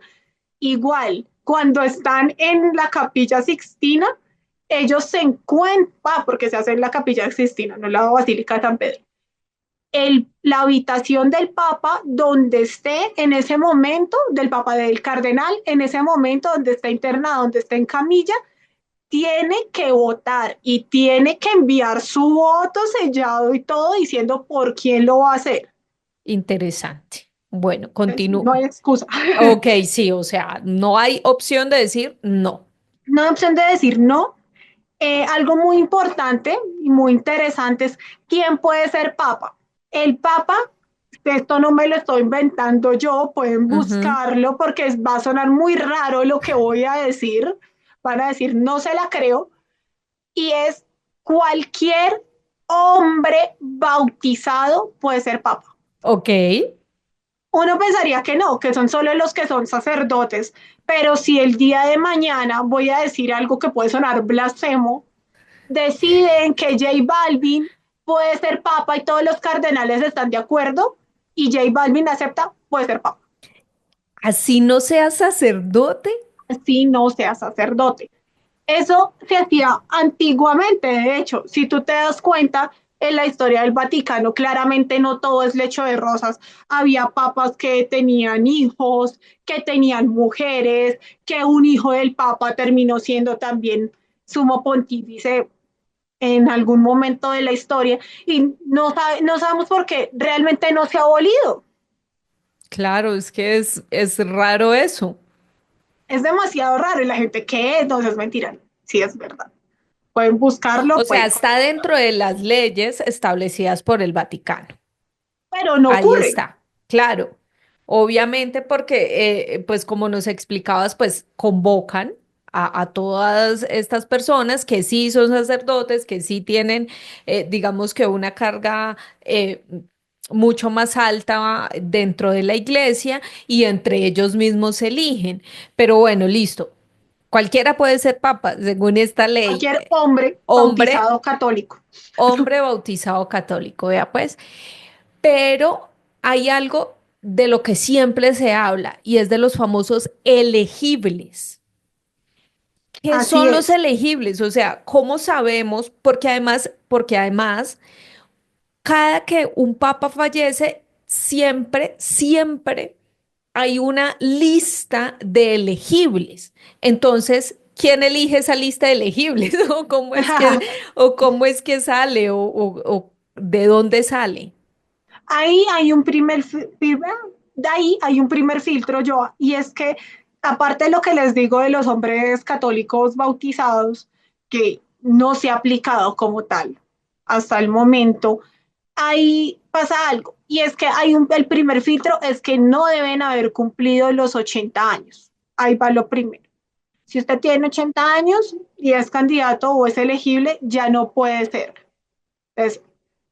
igual, cuando están en la capilla Sixtina, ellos se encuentran, porque se hace en la capilla Sixtina, no en la Basílica de San Pedro, la habitación del Papa donde esté en ese momento, del Papa del Cardenal, en ese momento donde está internado, donde está en camilla, tiene que votar y tiene que enviar su voto sellado y todo diciendo por quién lo va a hacer. Interesante. Bueno, Entonces, continúo. no hay excusa. Ok, sí, o sea, no hay opción de decir no. No hay opción de decir no. Algo muy importante y muy interesante es quién puede ser papa. El papa, esto no me lo estoy inventando yo, pueden Ujú. buscarlo porque va a sonar muy raro lo que voy a decir. Van a decir, no se la creo, y es cualquier hombre bautizado puede ser papa. Ok. Uno pensaría que no, que son solo los que son sacerdotes, pero si el día de mañana voy a decir algo que puede sonar blasfemo, deciden que J Balvin puede ser papa y todos los cardenales están de acuerdo y J Balvin acepta, puede ser papa. Así no seas sacerdote. Así no sea sacerdote. Eso se hacía antiguamente, de hecho, si tú te das cuenta, en la historia del Vaticano, claramente no todo es lecho de rosas. Había papas que tenían hijos, que tenían mujeres, que un hijo del papa terminó siendo también sumo pontífice en algún momento de la historia y no sabemos por qué realmente no se ha abolido. Claro, es que es raro eso. Es demasiado raro y la gente que entonces es mentira. Sí, es verdad. Pueden O buscarlo, sea, pueden, está dentro de las leyes establecidas por el Vaticano. pero no Ahí ocurre. está, claro. Obviamente porque, pues como nos explicabas, pues convocan a todas estas personas que sí son sacerdotes, que sí tienen, digamos que una carga mucho más alta dentro de la iglesia y entre ellos mismos se eligen. Pero bueno, listo. Cualquiera puede ser papa, según esta ley. Cualquier hombre Hombre, bautizado católico. hombre bautizado católico, vea pues. Pero hay algo de lo que siempre se habla y es de los famosos elegibles. ¿Qué Así son los es. elegibles? O sea, ¿cómo sabemos? Porque además, cada que un papa fallece, siempre hay una lista de elegibles. Entonces, ¿quién elige esa lista de elegibles? ¿O cómo es que sale? ¿O de dónde sale? Ahí hay un primer, de ahí hay un primer filtro, yo, y es que aparte de lo que les digo de los hombres católicos bautizados, que no se ha aplicado como tal hasta el momento, ahí pasa algo, y es que el primer filtro es que no deben haber cumplido los 80 años. Ahí va lo primero. Si usted tiene 80 años y es candidato o es elegible, ya no puede ser. Entonces,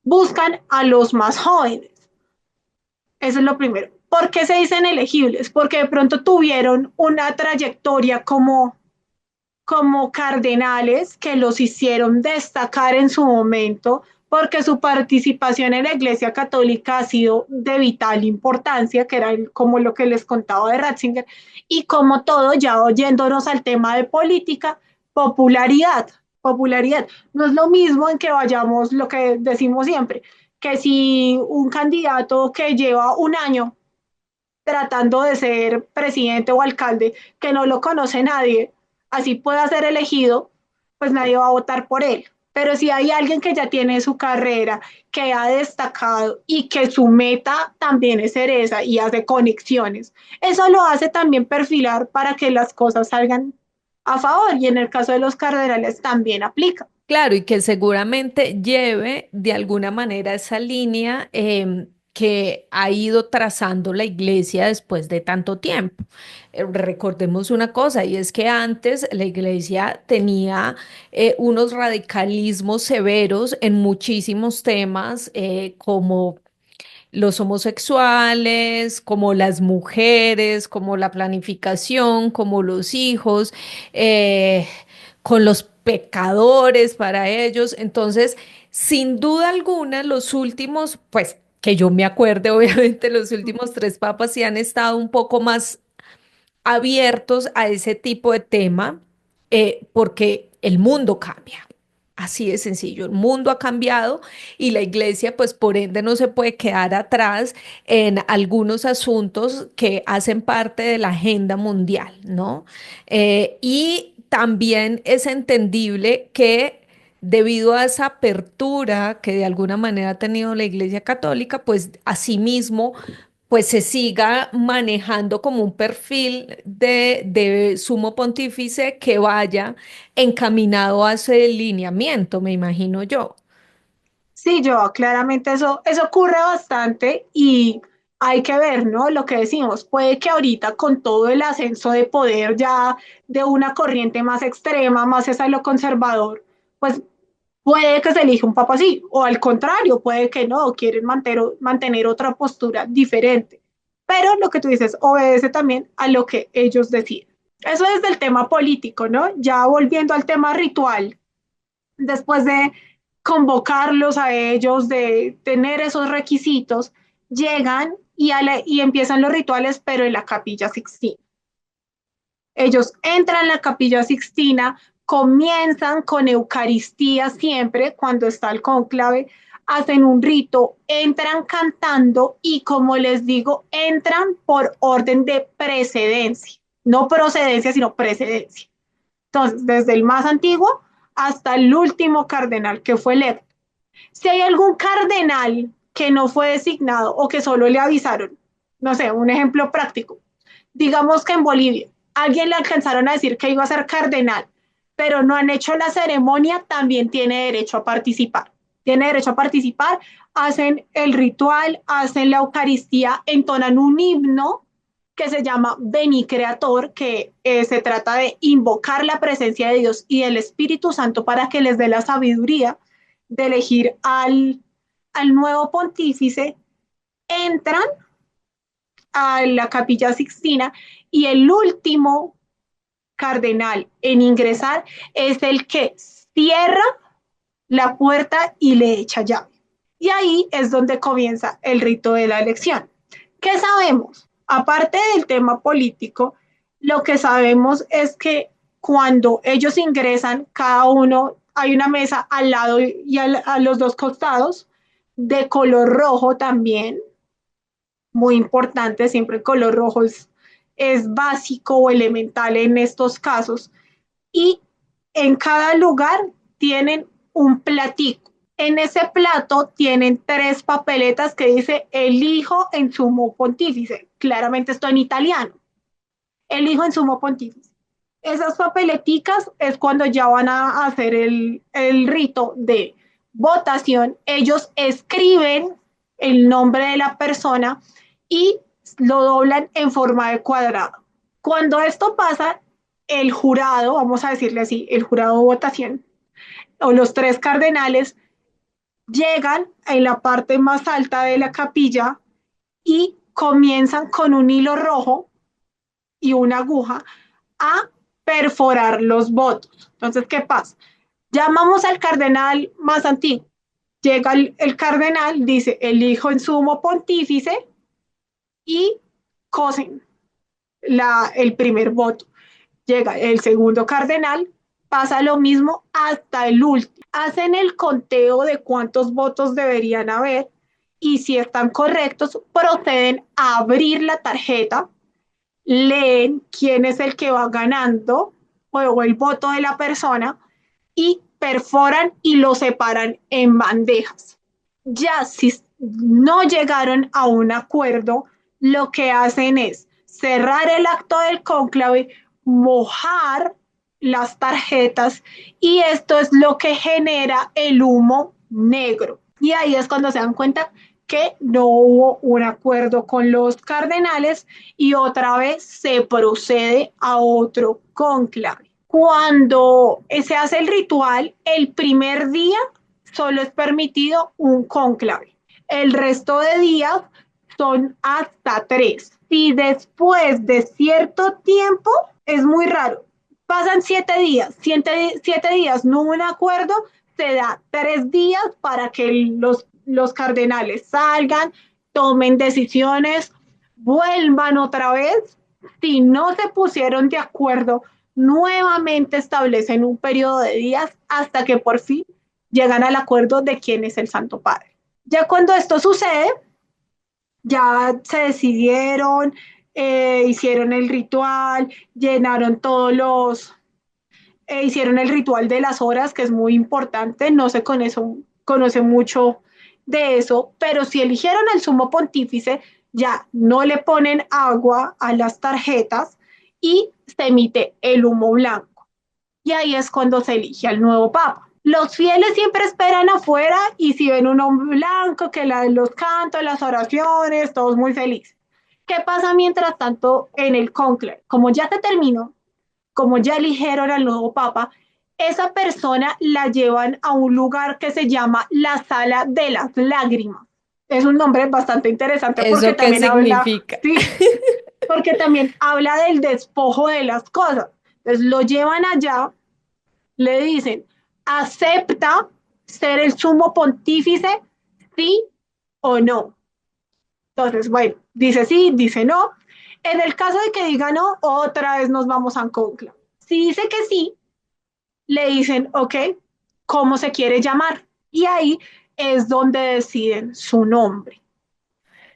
buscan a los más jóvenes. Eso es lo primero. ¿Por qué se dicen elegibles? Porque de pronto tuvieron una trayectoria como cardenales que los hicieron destacar en su momento, porque su participación en la Iglesia Católica ha sido de vital importancia, que era como lo que les contaba de Ratzinger, y como todo, ya oyéndonos al tema de política, popularidad, popularidad. No es lo mismo en que vayamos, lo que decimos siempre, que si un candidato que lleva un año tratando de ser presidente o alcalde, que no lo conoce nadie, así pueda ser elegido, pues nadie va a votar por él. Pero si hay alguien que ya tiene su carrera, que ha destacado y que su meta también es ser esa y hace conexiones, eso lo hace también perfilar para que las cosas salgan a favor y en el caso de los cardenales también aplica. Claro, y que seguramente lleve de alguna manera esa línea que ha ido trazando la iglesia después de tanto tiempo. Recordemos una cosa, y es que antes la iglesia tenía unos radicalismos severos en muchísimos temas, como los homosexuales, como las mujeres, como la planificación, como los hijos, con los pecadores para ellos. Entonces, sin duda alguna, los últimos, pues que yo me acuerde, obviamente, los últimos tres papas sí han estado un poco más abiertos a ese tipo de tema, porque el mundo cambia. Así de sencillo, el mundo ha cambiado y la iglesia, pues por ende, no se puede quedar atrás en algunos asuntos que hacen parte de la agenda mundial, ¿no? Y también es entendible que debido a esa apertura que de alguna manera ha tenido la iglesia católica, pues asimismo pues se siga manejando como un perfil de sumo pontífice que vaya encaminado a ese lineamiento, me imagino yo. Sí, yo claramente eso ocurre bastante y hay que ver, ¿no? Lo que decimos, puede que ahorita con todo el ascenso de poder ya de una corriente más extrema, más es a lo conservador, pues puede que se elija un papa así, o al contrario, puede que no, quieren mantener otra postura diferente. Pero lo que tú dices obedece también a lo que ellos deciden. Eso es del tema político, ¿no? Ya volviendo al tema ritual, después de convocarlos a ellos, de tener esos requisitos, llegan y empiezan los rituales, pero en la capilla Sixtina. Ellos entran en la capilla Sixtina, comienzan con Eucaristía siempre, cuando está el cónclave, hacen un rito, entran cantando y como les digo, entran por orden de precedencia, no procedencia, sino precedencia. Entonces, desde el más antiguo hasta el último cardenal que fue electo. Si hay algún cardenal que no fue designado o que solo le avisaron, no sé, un ejemplo práctico, digamos que en Bolivia alguien le alcanzaron a decir que iba a ser cardenal, pero no han hecho la ceremonia, también tiene derecho a participar. Tiene derecho a participar, hacen el ritual, hacen la Eucaristía, entonan un himno que se llama Veni Creator, que se trata de invocar la presencia de Dios y del Espíritu Santo para que les dé la sabiduría de elegir al nuevo pontífice, entran a la capilla Sixtina y el último cardenal en ingresar es el que cierra la puerta y le echa llave. Y ahí es donde comienza el rito de la elección. ¿Qué sabemos? Aparte del tema político, lo que sabemos es que cuando ellos ingresan, cada uno hay una mesa al lado y a los dos costados de color rojo también, muy importante, siempre el color rojo es básico o elemental en estos casos. Y en cada lugar tienen un platico. En ese plato tienen tres papeletas que dice elijo en sumo pontífice. Claramente esto en italiano. Elijo en sumo pontífice. Esas papeleticas es cuando ya van a hacer el rito de votación. Ellos escriben el nombre de la persona y lo doblan en forma de cuadrado. Cuando esto pasa, el jurado, vamos a decirle así, el jurado de votación, o los tres cardenales, llegan en la parte más alta de la capilla y comienzan con un hilo rojo y una aguja a perforar los votos. Entonces, ¿qué pasa? Llamamos al cardenal más antiguo. Llega el cardenal, dice, elijo en sumo pontífice y cosen el primer voto. Llega el segundo cardenal, pasa lo mismo hasta el último. Hacen el conteo de cuántos votos deberían haber y si están correctos, proceden a abrir la tarjeta, leen quién es el que va ganando o el voto de la persona y perforan y lo separan en bandejas. Ya si no llegaron a un acuerdo, lo que hacen es cerrar el acto del cónclave, mojar las tarjetas y esto es lo que genera el humo negro. Y ahí es cuando se dan cuenta que no hubo un acuerdo con los cardenales y otra vez se procede a otro cónclave. Cuando se hace el ritual, el primer día solo es permitido un cónclave. El resto de días son hasta tres. Si después de cierto tiempo, es muy raro, pasan 7 días, 7 días no hubo un acuerdo, se da 3 días para que los cardenales salgan, tomen decisiones, vuelvan otra vez. Si no se pusieron de acuerdo nuevamente establecen un periodo de días hasta que por fin llegan al acuerdo de quién es el Santo Padre. Ya cuando esto sucede, ya se decidieron, hicieron el ritual, llenaron hicieron el ritual de las horas, que es muy importante, no se conoce mucho de eso, pero si eligieron al sumo pontífice, ya no le ponen agua a las tarjetas y se emite el humo blanco. Y ahí es cuando se elige al nuevo papa. Los fieles siempre esperan afuera y si ven un humo blanco, que los cantos, las oraciones, todos muy felices. ¿Qué pasa mientras tanto en el cónclave? Como ya se terminó, como ya eligieron al nuevo papa, esa persona la llevan a un lugar que se llama la Sala de las Lágrimas. Es un nombre bastante interesante porque ¿Eso qué también habla, significa? sí, porque también habla del despojo de las cosas. Entonces lo llevan allá, le dicen, ¿acepta ser el sumo pontífice? ¿Sí o no? Entonces, bueno, dice sí, dice no. En el caso de que diga no, otra vez nos vamos a concla. Si dice que sí, le dicen, ok, ¿cómo se quiere llamar? Y ahí es donde deciden su nombre.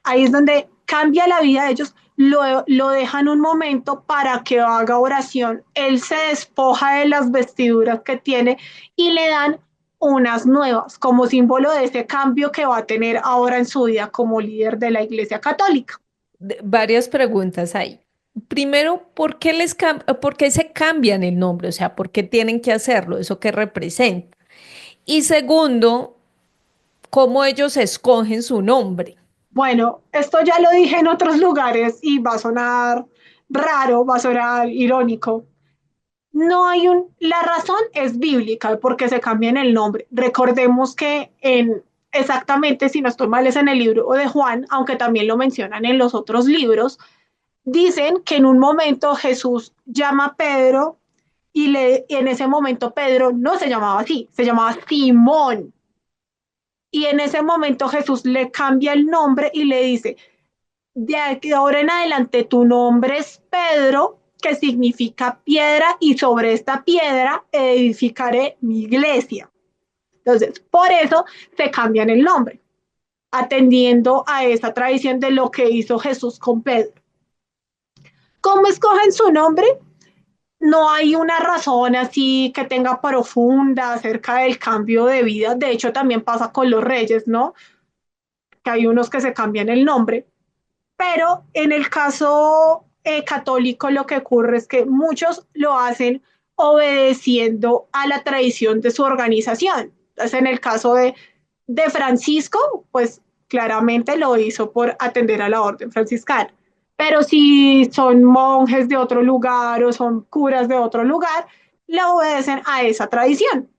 Ahí es donde cambia la vida de ellos, lo dejan un momento para que haga oración. Él se despoja de las vestiduras que tiene y le dan unas nuevas como símbolo de ese cambio que va a tener ahora en su vida como líder de la Iglesia Católica. Varias preguntas ahí. Primero, ¿por qué se cambian el nombre? O sea, ¿por qué tienen que hacerlo? ¿Eso qué representa? Y segundo, ¿cómo ellos escogen su nombre? Bueno, esto ya lo dije en otros lugares y va a sonar raro, va a sonar irónico. No hay la razón es bíblica porque se cambian el nombre. Recordemos que exactamente, si no estoy mal, es en el libro de Juan, aunque también lo mencionan en los otros libros, dicen que en un momento Jesús llama a Pedro y en ese momento Pedro no se llamaba así, se llamaba Simón. Y en ese momento Jesús le cambia el nombre y le dice, de ahora en adelante tu nombre es Pedro, que significa piedra, y sobre esta piedra edificaré mi iglesia. Entonces, por eso se cambian el nombre, atendiendo a esa tradición de lo que hizo Jesús con Pedro. ¿Cómo escogen su nombre? No hay una razón así que tenga profunda acerca del cambio de vida. De hecho, también pasa con los reyes, ¿no? Que hay unos que se cambian el nombre. Pero en el caso católico lo que ocurre es que muchos lo hacen obedeciendo a la tradición de su organización. Entonces, en el caso de Francisco, pues claramente lo hizo por atender a la orden franciscana. Pero si son monjes de otro lugar o son curas de otro lugar, le obedecen a esa tradición.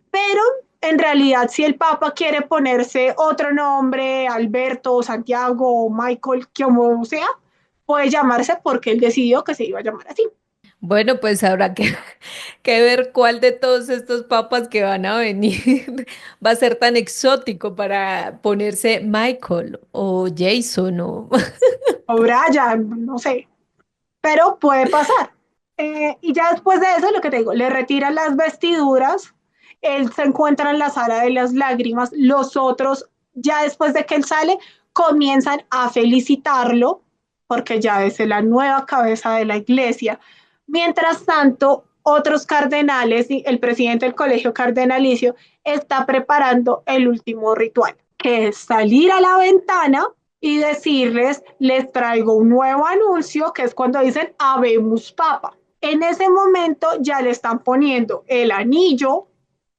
Pero en realidad, si el Papa quiere ponerse otro nombre, Alberto, Santiago, Michael, como sea, puede llamarse porque él decidió que se iba a llamar así. Bueno, pues habrá que ver cuál de todos estos papas que van a venir va a ser tan exótico para ponerse Michael o Jason o... O Brian, no sé, pero puede pasar. Y ya después de eso, lo que te digo, le retiran las vestiduras, él se encuentra en la sala de las lágrimas, los otros, ya después de que él sale, comienzan a felicitarlo, porque ya es la nueva cabeza de la iglesia. Mientras tanto, otros cardenales y el presidente del colegio cardenalicio está preparando el último ritual, que es salir a la ventana y decirles, les traigo un nuevo anuncio, que es cuando dicen, habemos papa. En ese momento ya le están poniendo el anillo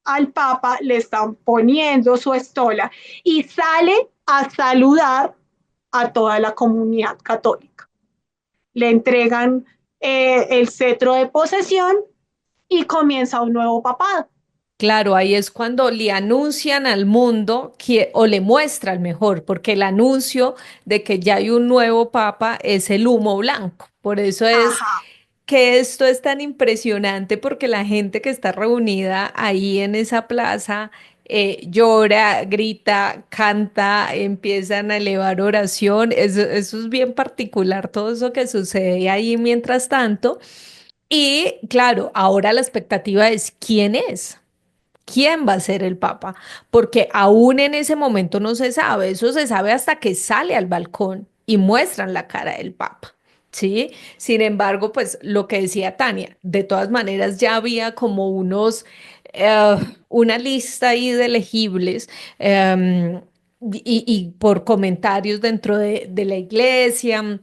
al papa, le están poniendo su estola y sale a saludar a toda la comunidad católica. Le entregan el cetro de posesión y comienza un nuevo papado. Claro, ahí es cuando le anuncian al mundo que, o le muestran mejor, porque el anuncio de que ya hay un nuevo papa es el humo blanco. Por eso es Ajá. que esto es tan impresionante, porque la gente que está reunida ahí en esa plaza llora, grita, canta, empiezan a elevar oración. Eso es bien particular, todo eso que sucede ahí mientras tanto. Y claro, ahora la expectativa es ¿quién es? ¿Quién va a ser el papa? Porque aún en ese momento no se sabe, eso se sabe hasta que sale al balcón y muestran la cara del papa, ¿sí? Sin embargo, pues lo que decía Tania, de todas maneras ya había como eh, una lista ahí de elegibles, y por comentarios dentro de la iglesia,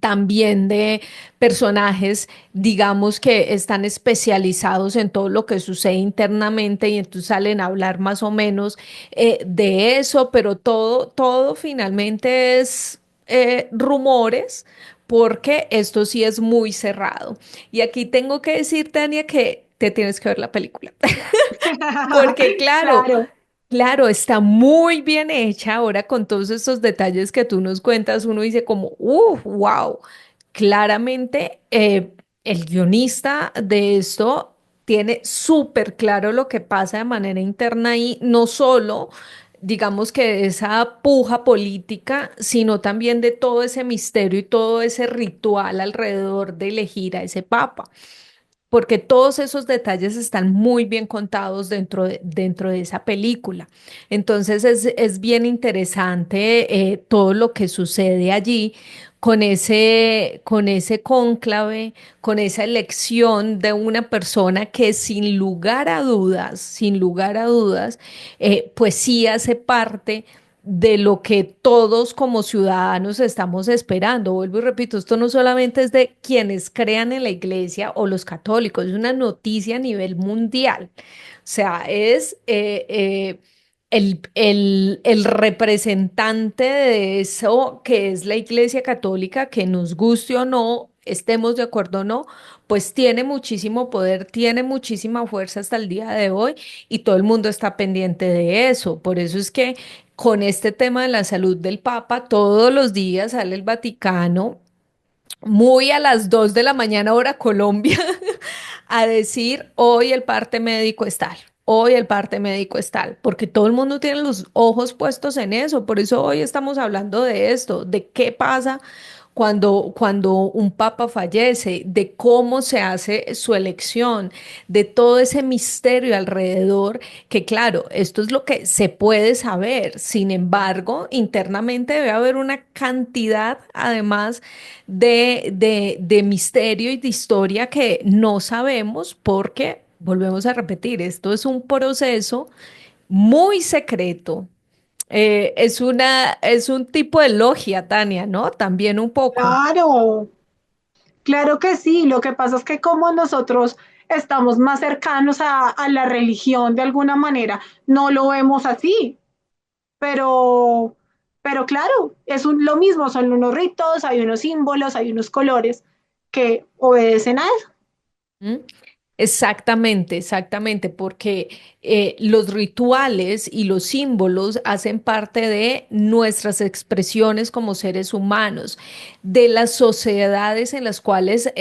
también de personajes, digamos, que están especializados en todo lo que sucede internamente y entonces salen a hablar más o menos de eso, pero todo finalmente es rumores, porque esto sí es muy cerrado. Y aquí tengo que decir, Tania, que te tienes que ver la película. Porque claro, Claro. claro, está muy bien hecha. Ahora con todos estos detalles que tú nos cuentas, uno dice como, wow, claramente el guionista de esto tiene súper claro lo que pasa de manera interna y no solo, digamos que de esa puja política, sino también de todo ese misterio y todo ese ritual alrededor de elegir a ese papa, porque todos esos detalles están muy bien contados dentro de esa película. Entonces es bien interesante todo lo que sucede allí con ese cónclave, con esa elección de una persona que sin lugar a dudas, pues sí hace parte de lo que todos como ciudadanos estamos esperando. Vuelvo y repito, esto no solamente es de quienes crean en la iglesia o los católicos, es una noticia a nivel mundial. O sea, es el representante de eso que es la iglesia católica, que nos guste o no, estemos de acuerdo o no, pues tiene muchísimo poder, tiene muchísima fuerza hasta el día de hoy y todo el mundo está pendiente de eso. Por eso es que con este tema de la salud del Papa, todos los días sale el Vaticano, muy a las 2 de la mañana hora Colombia, a decir, hoy el parte médico es tal. Hoy el parte médico es tal, porque todo el mundo tiene los ojos puestos en eso. Por eso hoy estamos hablando de esto, de qué pasa cuando un papa fallece, de cómo se hace su elección, de todo ese misterio alrededor, que claro, esto es lo que se puede saber. Sin embargo, internamente debe haber una cantidad, además, de misterio y de historia que no sabemos porque, volvemos a repetir, esto es un proceso muy secreto. Es un tipo de logia, Tania, ¿no? También un poco. Claro, claro que sí. Lo que pasa es que como nosotros estamos más cercanos a la religión de alguna manera, no lo vemos así. Pero, pero claro, lo mismo, son unos ritos, hay unos símbolos, hay unos colores que obedecen a eso. ¿Mm? Exactamente, exactamente, porque los rituales y los símbolos hacen parte de nuestras expresiones como seres humanos, de las sociedades en las cuales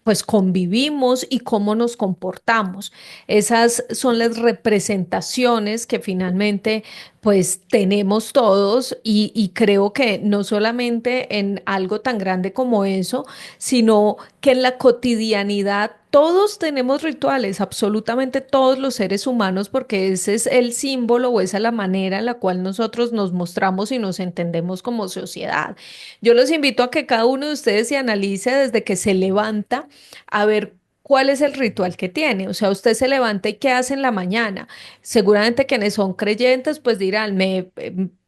pues convivimos y cómo nos comportamos. Esas son las representaciones que finalmente pues tenemos todos y creo que no solamente en algo tan grande como eso, sino que en la cotidianidad todos tenemos rituales, absolutamente todos los seres humanos, porque ese es el símbolo o esa es la manera en la cual nosotros nos mostramos y nos entendemos como sociedad. Yo los invito a que cada uno de ustedes se analice desde que se levanta a ver cuál es el ritual que tiene. O sea, usted se levanta y qué hace en la mañana. Seguramente quienes son creyentes, pues dirán, me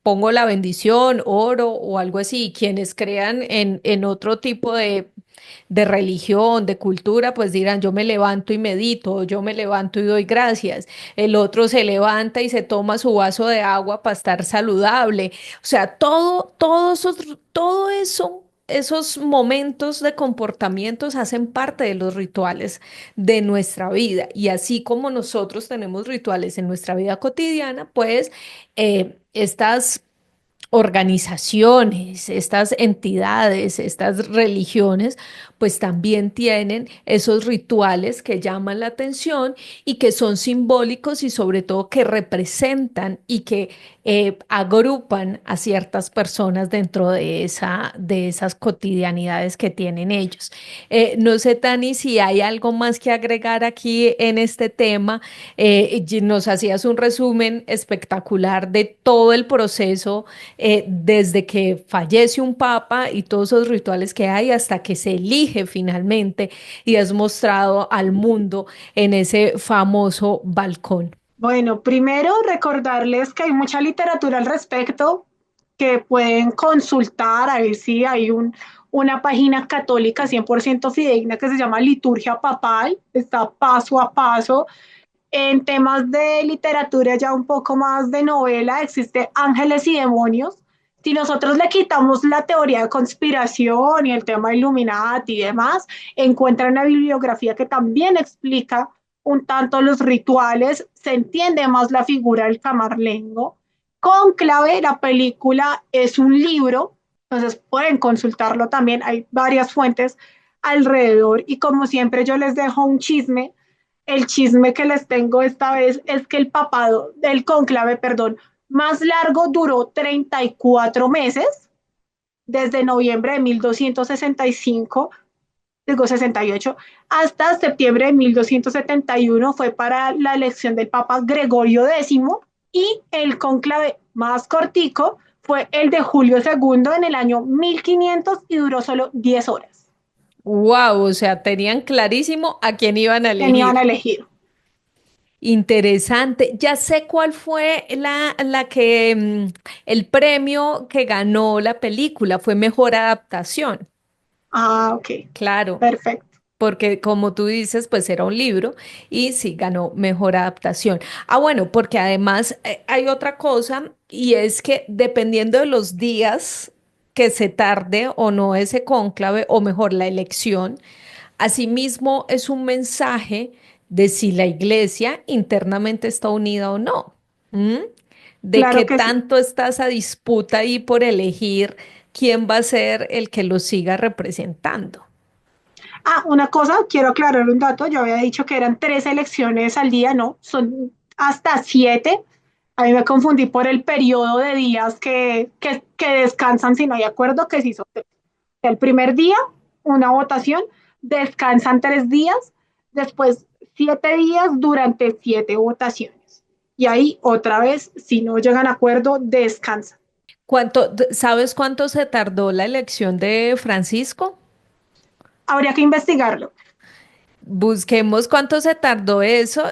pongo la bendición, oro o algo así. Quienes crean en otro tipo de religión, de cultura, pues dirán, yo me levanto y medito, yo me levanto y doy gracias. El otro se levanta y se toma su vaso de agua para estar saludable. O sea, todo eso, esos momentos de comportamientos hacen parte de los rituales de nuestra vida. Y así como nosotros tenemos rituales en nuestra vida cotidiana, pues estas organizaciones, estas entidades, estas religiones, pues también tienen esos rituales que llaman la atención y que son simbólicos y sobre todo que representan y que agrupan a ciertas personas dentro de esas cotidianidades que tienen ellos. No sé, Tani, si hay algo más que agregar aquí en este tema. Nos hacías un resumen espectacular de todo el proceso desde que fallece un papa y todos esos rituales que hay hasta que se elige finalmente y es mostrado al mundo en ese famoso balcón. Bueno, primero recordarles que hay mucha literatura al respecto que pueden consultar, a ver si hay una página católica 100% fidedigna que se llama Liturgia Papal, está paso a paso. En temas de literatura ya un poco más de novela, existe Ángeles y Demonios. Si nosotros le quitamos la teoría de conspiración y el tema Illuminati y demás, encuentran una bibliografía que también explica un tanto los rituales, se entiende más la figura del camarlengo. Cónclave, la película es un libro, entonces pueden consultarlo también, hay varias fuentes alrededor y como siempre yo les dejo un chisme. El chisme que les tengo esta vez es que el papado del cónclave, perdón, más largo duró 34 meses, desde noviembre de 1265, digo 68, hasta septiembre de 1271 fue para la elección del Papa Gregorio X y el cónclave más cortico fue el de Julio segundo en el año 1500 y duró solo 10 horas. Wow, o sea, tenían clarísimo a quién iban a Tenían a elegir. elegir. Interesante. Ya sé cuál fue el premio que ganó la película, fue mejor adaptación. Ah, ok, Claro, perfecto. porque como tú dices, pues era un libro y sí ganó mejor adaptación. Ah, bueno, porque además hay otra cosa y es que dependiendo de los días que se tarde o no ese cónclave, o mejor la elección, asimismo es un mensaje de si la iglesia internamente está unida o no. ¿M? De qué Claro que sí. tanto está esa disputa ahí por elegir quién va a ser el que lo siga representando. Ah, una cosa, quiero aclarar un dato. Yo había dicho que eran 3 elecciones al día, no, son hasta 7. A mí me confundí por el periodo de días que descansan si no hay acuerdo, que sí son 3. El primer día, una votación, descansan 3 días, después 7 días durante 7 votaciones. Y ahí otra vez, si no llegan a acuerdo, descansan. ¿Sabes cuánto se tardó la elección de Francisco? Habría que investigarlo. Busquemos cuánto se tardó eso,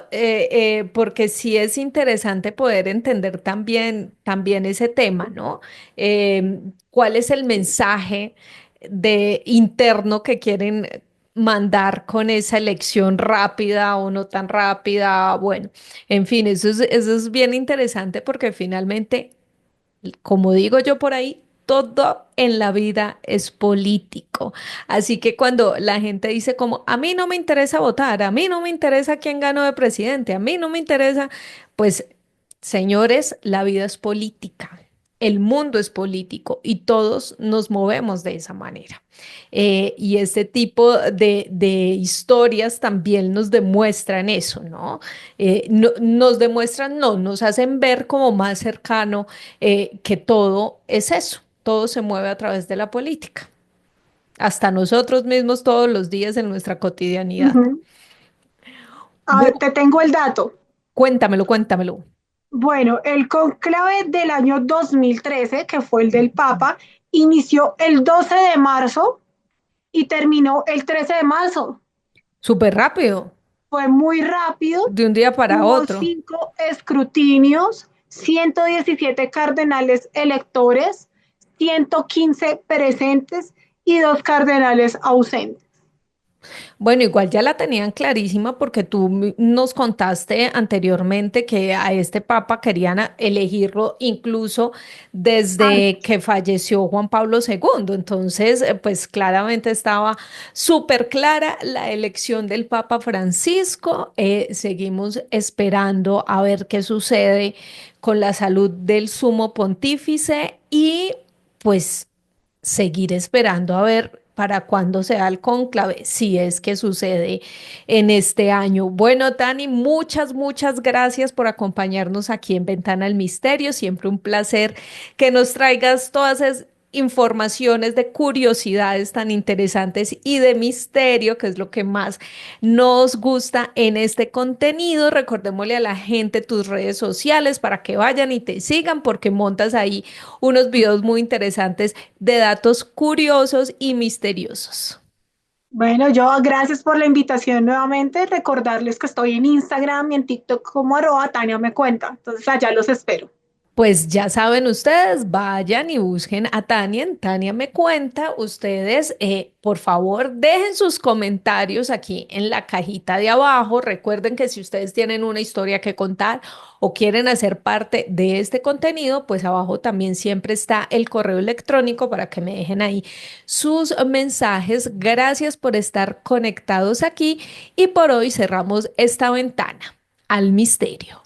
porque sí es interesante poder entender también ese tema, ¿no? ¿Cuál es el mensaje de interno que quieren mandar con esa elección rápida o no tan rápida? Bueno, en fin, eso es bien interesante porque finalmente como digo yo por ahí, todo en la vida es político. Así que cuando la gente dice como, a mí no me interesa votar, a mí no me interesa quién ganó de presidente, a mí no me interesa, pues señores, la vida es política. El mundo es político y todos nos movemos de esa manera. Y este tipo de historias también nos demuestran eso, ¿no? Nos demuestran, no, nos hacen ver como más cercano que todo es eso, todo se mueve a través de la política, hasta nosotros mismos todos los días en nuestra cotidianidad. Ujú. A ver, Bu- te tengo el dato. Cuéntamelo, cuéntamelo. Bueno, el conclave del año 2013, que fue el del Papa, inició el 12 de marzo y terminó el 13 de marzo. Súper rápido, Fue muy rápido, de un día para hubo otro. 5 escrutinios, 117 cardenales electores, 115 presentes y 2 cardenales ausentes. Bueno, igual ya la tenían clarísima porque tú nos contaste anteriormente que a este papa querían elegirlo incluso desde que falleció Juan Pablo II. Entonces, pues claramente estaba súper clara la elección del Papa Francisco. Seguimos esperando a ver qué sucede con la salud del sumo pontífice y pues seguir esperando a ver para cuándo sea el cónclave, si es que sucede en este año. Bueno, Tani, muchas gracias por acompañarnos aquí en Ventana al Misterio. Siempre un placer que nos traigas todas esas informaciones de curiosidades tan interesantes y de misterio, que es lo que más nos gusta en este contenido. Recordémosle a la gente tus redes sociales para que vayan y te sigan porque montas ahí unos videos muy interesantes de datos curiosos y misteriosos. Bueno, yo gracias por la invitación nuevamente. Recordarles que estoy en Instagram y en TikTok como @Tania me cuenta. Entonces allá los espero. Pues ya saben ustedes, vayan y busquen a Tania. En Tania me cuenta. Ustedes, por favor, dejen sus comentarios aquí en la cajita de abajo. Recuerden que si ustedes tienen una historia que contar o quieren hacer parte de este contenido, pues abajo también siempre está el correo electrónico para que me dejen ahí sus mensajes. Gracias por estar conectados aquí y por hoy cerramos esta ventana al misterio.